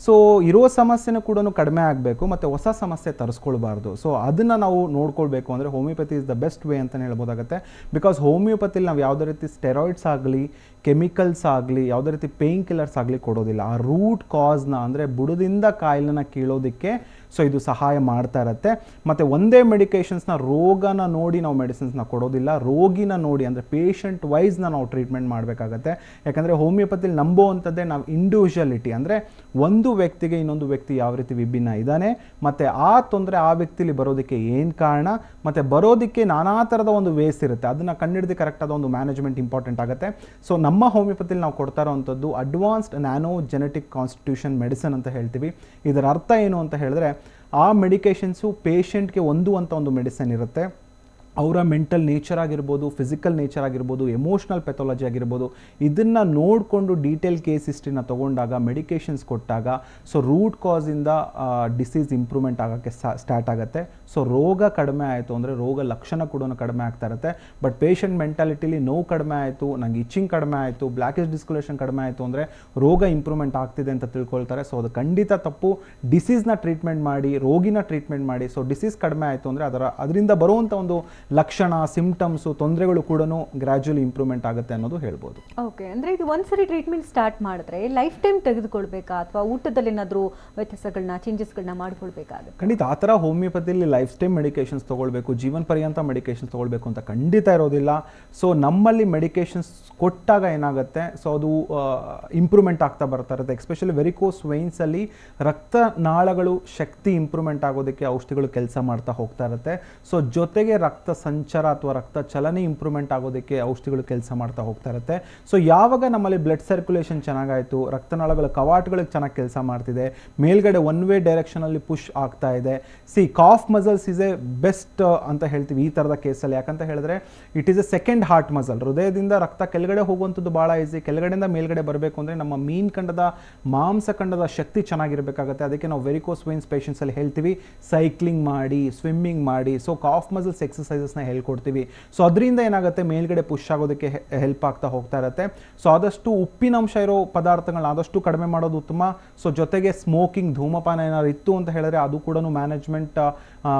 ಸೊ ಇರೋ ಸಮಸ್ಯೆನೂ ಕೂಡ ಕಡಿಮೆ ಆಗಬೇಕು ಮತ್ತು ಹೊಸ ಸಮಸ್ಯೆ ತರಿಸ್ಕೊಳ್ಬಾರ್ದು. ಸೊ ಅದನ್ನು ನಾವು ನೋಡ್ಕೊಳ್ಬೇಕು ಅಂದರೆ homeopathy is the best way ಅಂತಲೇ ಹೇಳ್ಬೋದಾಗುತ್ತೆ. ಬಿಕಾಸ್ ಹೋಮಿಯೋಪತಿಲಿ ನಾವು ಯಾವುದೇ ರೀತಿ ಸ್ಟೆರಾಯ್ಡ್ಸ್ ಆಗಲಿ, ಕೆಮಿಕಲ್ಸ್ ಆಗಲಿ, ಯಾವುದೇ ರೀತಿ ಪೇಯ್ನ್ ಕಿಲ್ಲರ್ಸ್ ಆಗಲಿ ಕೊಡೋದಿಲ್ಲ. ಆ ರೂಟ್ ಕಾಸ್ನ ಅಂದರೆ ಬುಡದಿಂದ ಕಾಯಿಲೆನ ಕೀಳೋದಕ್ಕೆ ಸೊ ಇದು ಸಹಾಯ ಮಾಡ್ತಾ ಇರುತ್ತೆ. ಮತ್ತು ಒಂದೇ ಮೆಡಿಕೇಷನ್ಸ್ನ ರೋಗನ ನೋಡಿ ನಾವು ಮೆಡಿಸಿನ್ಸ್ನ ಕೊಡೋದಿಲ್ಲ, ರೋಗಿನ ನೋಡಿ ಅಂದರೆ ಪೇಷಂಟ್ ವೈಸ್ನ ನಾವು ಟ್ರೀಟ್ಮೆಂಟ್ ಮಾಡಬೇಕಾಗತ್ತೆ. ಯಾಕಂದರೆ ಹೋಮಿಯೋಪತಿಲಿ ನಂಬುವಂಥದ್ದೇ ನಾವು ಇಂಡಿವಿಜುವಲಿಟಿ, ಅಂದರೆ ಒಂದು ವ್ಯಕ್ತಿಗೆ ಇನ್ನೊಂದು ವ್ಯಕ್ತಿ ಯಾವ ರೀತಿ ವಿಭಿನ್ನ ಇದ್ದಾನೆ, ಮತ್ತು ಆ ತೊಂದರೆ ಆ ವ್ಯಕ್ತಿಲಿ ಬರೋದಕ್ಕೆ ಏನು ಕಾರಣ, ಮತ್ತು ಬರೋದಕ್ಕೆ ನಾನಾ ಥರದ ಒಂದು ವೇಸ್ ಇರುತ್ತೆ. ಅದನ್ನು ಕಂಡುಹಿಡಿದು ಕರೆಕ್ಟಾದ ಒಂದು ಮ್ಯಾನೇಜ್ಮೆಂಟ್ ಇಂಪಾರ್ಟೆಂಟ್ ಆಗುತ್ತೆ. ಸೊ ನಮ್ಮ ಹೋಮಿಯೋಪತಿಲಿ ನಾವು ಕೊಡ್ತಾ ಇರೋವಂಥದ್ದು advanced nano genetic constitution medicine ಅಂತ ಹೇಳ್ತೀವಿ. ಇದರ ಅರ್ಥ ಏನು ಅಂತ ಹೇಳಿದ್ರೆ, ಆ ಮೆಡಿಕೇಷನ್ಸು ಪೇಷಂಟ್ಗೆ ಒಂದು ಮೆಡಿಸಿನ್ ಇರುತ್ತೆ. ಅವರ ಮೆಂಟಲ್ ನೇಚರ್ ಆಗಿರ್ಬೋದು, ಫಿಸಿಕಲ್ ನೇಚರ್ ಆಗಿರ್ಬೋದು, ಎಮೋಷ್ನಲ್ ಪೆಥಾಲಜಿ ಆಗಿರ್ಬೋದು, ಇದನ್ನು ನೋಡಿಕೊಂಡು ಡೀಟೇಲ್ ಕೇಸ್ ಹಿಸ್ಟ್ರಿನ ತೊಗೊಂಡಾಗ ಮೆಡಿಕೇಷನ್ಸ್ ಕೊಟ್ಟಾಗ ಸೊ ರೂಟ್ ಕಾಸಿಂದ ಡಿಸೀಸ್ ಇಂಪ್ರೂವ್ಮೆಂಟ್ ಆಗೋಕ್ಕೆ ಸ್ಟಾರ್ಟ್ ಆಗುತ್ತೆ. ಸೊ ರೋಗ ಕಡಿಮೆ ಆಯಿತು ಅಂದರೆ ರೋಗ ಲಕ್ಷಣ ಕೂಡ ಕಡಿಮೆ ಆಗ್ತಾ ಇರುತ್ತೆ. ಬಟ್ ಪೇಷಂಟ್ ಮೆಂಟಾಲಿಟಿಲಿ ನೋವು ಕಡಿಮೆ ಆಯಿತು, ನಂಗೆ ಇಚ್ಚಿಂಗ್ ಕಡಿಮೆ ಆಯಿತು, ಬ್ಲ್ಯಾಕಿಶ್ ಡಿಸ್ಕಲೇಷನ್ ಕಡಿಮೆ ಆಯಿತು ಅಂದರೆ ರೋಗ ಇಂಪ್ರೂವ್ಮೆಂಟ್ ಆಗ್ತಿದೆ ಅಂತ ತಿಳ್ಕೊಳ್ತಾರೆ. ಸೊ ಅದು ಖಂಡಿತ ತಪ್ಪು. ಡಿಸೀಸ್ನ ಟ್ರೀಟ್ಮೆಂಟ್ ಮಾಡಿ, ರೋಗಿನ ಟ್ರೀಟ್ಮೆಂಟ್ ಮಾಡಿ. ಸೊ ಡಿಸೀಸ್ ಕಡಿಮೆ ಆಯಿತು ಅಂದರೆ ಅದರಿಂದ ಬರುವಂಥ ಒಂದು ಲಕ್ಷಣ, ಸಿಂಪ್ಟಮ್ಸು, ತೊಂದರೆಗಳು ಕೂಡ ಗ್ರ್ಯಾಜುಯಲಿ ಇಂಪ್ರೂವ್ಮೆಂಟ್ ಆಗುತ್ತೆ ಅನ್ನೋದು ಹೇಳ್ಬೋದು. ಓಕೆ, ಅಂದರೆ ಇದು ಒಂದ್ಸರಿ ಟ್ರೀಟ್ಮೆಂಟ್ ಸ್ಟಾರ್ಟ್ ಮಾಡಿದ್ರೆ ಲೈಫ್ ಟೈಮ್ ತೆಗೆದುಕೊಳ್ಬೇಕಾ ಅಥವಾ ಊಟದಲ್ಲಿ ಏನಾದರೂ ವ್ಯತ್ಯಾಸಗಳನ್ನ, ಚೇಂಜಸ್ಗಳನ್ನ ಮಾಡ್ಕೊಳ್ಬೇಕಾಗುತ್ತೆ? ಖಂಡಿತ ಆ ಥರ ಹೋಮಿಯೋಪತಿಲಿ ಲೈಫ್ ಟೈಮ್ ಮೆಡಿಕೇಷನ್ಸ್ ತೊಗೊಳ್ಬೇಕು, ಜೀವನ ಪರ್ಯಂತ ಮೆಡಿಕೇಷನ್ಸ್ ತೊಗೊಳ್ಬೇಕು ಅಂತ ಖಂಡಿತ ಇರೋದಿಲ್ಲ. ಸೊ ನಮ್ಮಲ್ಲಿ ಮೆಡಿಕೇಷನ್ಸ್ ಕೊಟ್ಟಾಗ ಏನಾಗುತ್ತೆ, ಸೊ ಅದು ಇಂಪ್ರೂವ್ಮೆಂಟ್ ಆಗ್ತಾ ಬರ್ತಾ ಇರುತ್ತೆ. ಎಸ್ಪೆಷಲಿ ವೆರಿಕೋಸ್ ವೆಯ್ನ್ಸಲ್ಲಿ ರಕ್ತನಾಳಗಳು ಶಕ್ತಿ ಇಂಪ್ರೂವ್ಮೆಂಟ್ ಆಗೋದಕ್ಕೆ ಔಷಧಿಗಳು ಕೆಲಸ ಮಾಡ್ತಾ ಹೋಗ್ತಾ ಇರುತ್ತೆ. ಸೊ ಜೊತೆಗೆ ರಕ್ತ ಸಂಚಾರ ಅಥವಾ ರಕ್ತ ಚಲನೆ ಇಂಪ್ರೂವ್ಮೆಂಟ್ ಆಗೋದಕ್ಕೆ ಔಷಧಿಗಳು ಕೆಲಸ ಮಾಡ್ತಾ ಹೋಗ್ತಾ ಇರುತ್ತೆ. ಸೊ ಯಾವಾಗ ನಮ್ಮಲ್ಲಿ ಬ್ಲಡ್ ಸರ್ಕ್ಯುಲೇಷನ್ ಚೆನ್ನಾಗಾಯಿತು, ರಕ್ತನಾಳಗಳ ಕವಾಟಗಳಿಗೆ ಚೆನ್ನಾಗಿ ಕೆಲಸ ಮಾಡ್ತಿದೆ, ಮೇಲ್ಗಡೆ ಒನ್ ವೇ ಡೈರೆಕ್ಷನಲ್ಲಿ ಪುಷ್ ಆಗ್ತಾ ಇದೆ. Calf muscles is a best ಅಂತ ಹೇಳ್ತೀವಿ ಈ ಥರದ ಕೇಸಲ್ಲಿ. ಯಾಕಂತ ಹೇಳಿದ್ರೆ it is a second heart muscle. ಹೃದಯದಿಂದ ರಕ್ತ ಕೆಳಗಡೆ ಹೋಗುವಂಥದ್ದು ಭಾಳ ಈಸಿ. ಕೆಳಗಡೆಯಿಂದ ಮೇಲ್ಗಡೆ ಬರಬೇಕು ಅಂದರೆ ನಮ್ಮ ಮೀನ್ಖಂಡದ ಮಾಂಸಖಂಡದ ಶಕ್ತಿ ಚೆನ್ನಾಗಿರಬೇಕಾಗುತ್ತೆ. ಅದಕ್ಕೆ ನಾವು ವೆರಿಕೋಸ್ ವೆಯ್ನ್ಸ್ ಪೇಷಂಟ್ಸಲ್ಲಿ ಹೇಳ್ತೀವಿ ಸೈಕ್ಲಿಂಗ್ ಮಾಡಿ, ಸ್ವಿಮ್ಮಿಂಗ್ ಮಾಡಿ. ಸೊ ಕಾಫ್ ಮಸಲ್ಸ್ ಎಕ್ಸಸೈಸಸ್ನ ಹೇಳ್ಕೊಡ್ತೀವಿ. ಸೊ ಅದರಿಂದ ಏನಾಗುತ್ತೆ, ಮೇಲ್ಗಡೆ ಪುಷ್ ಆಗೋದಕ್ಕೆ ಹೆಲ್ಪ್ ಆಗ್ತಾ ಹೋಗ್ತಾ ಇರುತ್ತೆ. ಸೊ ಆದಷ್ಟು ಉಪ್ಪಿನಂಶ ಇರೋ ಪದಾರ್ಥಗಳನ್ನ ಆದಷ್ಟು ಕಡಿಮೆ ಮಾಡೋದು ಉತ್ತಮ. ಸೊ ಜೊತೆಗೆ ಸ್ಮೋಕಿಂಗ್, ಧೂಮಪಾನ ಏನಾದ್ರು ಇತ್ತು ಅಂತ ಹೇಳಿದ್ರೆ ಅದು ಕೂಡ ಮ್ಯಾನೇಜ್ಮೆಂಟ್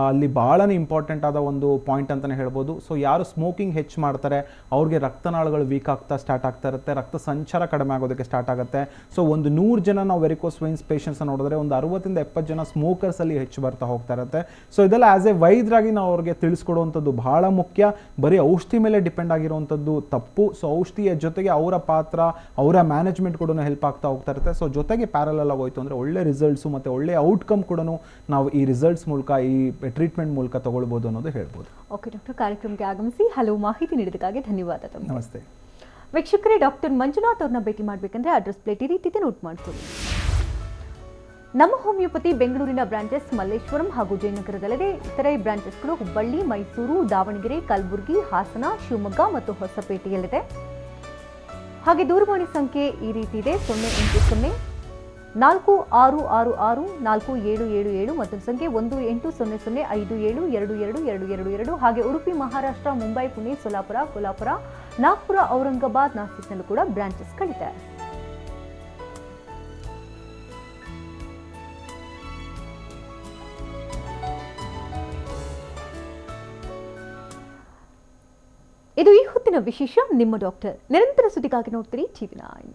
ಅಲ್ಲಿ ಭಾಳನೇ ಇಂಪಾರ್ಟೆಂಟ್ ಆದ ಒಂದು ಪಾಯಿಂಟ್ ಅಂತಲೇ ಹೇಳ್ಬೋದು. ಸೊ ಯಾರು ಸ್ಮೋಕಿಂಗ್ ಹೆಚ್ಚು ಮಾಡ್ತಾರೆ ಅವ್ರಿಗೆ ರಕ್ತನಾಳಗಳು ವೀಕ್ ಆಗ್ತಾ ಸ್ಟಾರ್ಟ್ ಆಗ್ತಾ ಇರುತ್ತೆ, ರಕ್ತ ಸಂಚಾರ ಕಡಿಮೆ ಆಗೋದಕ್ಕೆ ಸ್ಟಾರ್ಟ್ ಆಗುತ್ತೆ. ಸೊ ಒಂದು 100 ಜನ ನಾವು ವೆರಿಕೋಸ್ ವೆಯ್ನ್ಸ್ ಪೇಷಂಟ್ಸ್ ನೋಡಿದ್ರೆ ಒಂದು 60 ಇಂದ 70 ಜನ ಸ್ಮೋಕರ್ಸಲ್ಲಿ ಹೆಚ್ಚು ಬರ್ತಾ ಹೋಗ್ತಾ ಇರುತ್ತೆ. ಸೊ ಇದೆಲ್ಲ ಆಸ್ ಎ ವೈದ್ಯರಾಗಿ ನಾವು ಅವ್ರಿಗೆ ತಿಳಿಸ್ಕೊಡುವಂಥದ್ದು ಬಹಳ ಮುಖ್ಯ. ಬರೀ ಔಷಧಿ ಮೇಲೆ ಡಿಪೆಂಡ್ ಆಗಿರುವಂಥದ್ದು ತಪ್ಪು. ಸೊ ಔಷಧಿಯ ಜೊತೆಗೆ ಅವರ ಪಾತ್ರ, ಅವರ ಮ್ಯಾನೇಜ್ಮೆಂಟ್ ಕೂಡ ಹೆಲ್ಪ್ ಆಗ್ತಾ ಹೋಗ್ತಾ ಇರುತ್ತೆ. ಸೊ ಜೊತೆಗೆ ಪ್ಯಾರಲಲ್ ಆಗೋಯ್ತು ಅಂದರೆ ಒಳ್ಳೆ ರಿಸಲ್ಟ್ಸು ಮತ್ತು ಒಳ್ಳೆ ಔಟ್ಕಮ್ ಕೂಡ ನಾವು ಈ ರಿಸಲ್ಟ್ಸ್ ಮೂಲಕ, ಈ ಟ್ರೀಟ್ಮೆಂಟ್ ಮೂಲಕ ತಗೊಳ್ಬೋದು ಅನ್ನೋದು ಹೇಳ್ಬೋದು. ಓಕೆ ಡಾಕ್ಟರ್, ಕಾರ್ಯಕ್ರಮಕ್ಕೆ ಆಗಮಿಸಿ ಹಲವು ಮಾಹಿತಿ ನೀಡಿದ್ದಕ್ಕಾಗಿ ಧನ್ಯವಾದ ತಮಗೆ. ನಮಸ್ತೆ ವೀಕ್ಷಕರೇ, ಡಾಕ್ಟರ್ ಮಂಜುನಾಥ್ ಅವ್ರನ್ನ ಭೇಟಿ ಮಾಡಬೇಕಂದ್ರೆ ಅಡ್ರೆಸ್ ಪ್ಲೇಟ್ ಈ ರೀತಿ ನೋಟ್ ಮಾಡ್ಕೊಳ್ಳಿ. ನಮ್ಮ ಹೋಮಿಯೋಪತಿ ಬೆಂಗಳೂರಿನ ಬ್ರಾಂಚಸ್ ಮಲ್ಲೇಶ್ವರಂ ಹಾಗೂ ಜಯನಗರದಲ್ಲದೆ ಇತರೆ ಬ್ರಾಂಚಸ್ಗಳು ಹುಬ್ಬಳ್ಳಿ, ಮೈಸೂರು, ದಾವಣಗೆರೆ, ಕಲಬುರಗಿ, ಹಾಸನ, ಶಿವಮೊಗ್ಗ ಮತ್ತು ಹೊಸಪೇಟೆಯಲ್ಲಿದೆ. ಹಾಗೆ ದೂರವಾಣಿ ಸಂಖ್ಯೆ ಈ ರೀತಿ ಇದೆ: 08046664777 ಮತ್ತೊಂದು ಸಂಖ್ಯೆ 1800572222. ಹಾಗೆ ಉಡುಪಿ, ಮಹಾರಾಷ್ಟ್ರ, ಮುಂಬೈ, ಪುಣೆ, ಸೋಲಾಪುರ, ಕೊಲ್ಹಾಪುರ, ನಾಗ್ಪುರ, ಔರಂಗಾಬಾದ್, ನಾಸಿಕ್ನಲ್ಲೂ ಕೂಡ ಬ್ರಾಂಚಸ್ಗಳಿದೆ. ಇದು ಈ ಹೊತ್ತಿನ ವಿಶೇಷ. ನಿಮ್ಮ ಡಾಕ್ಟರ್. ನಿರಂತರ ಸುದ್ದಿಗಾಗಿ ನೋಡ್ತೀರಿ TV9.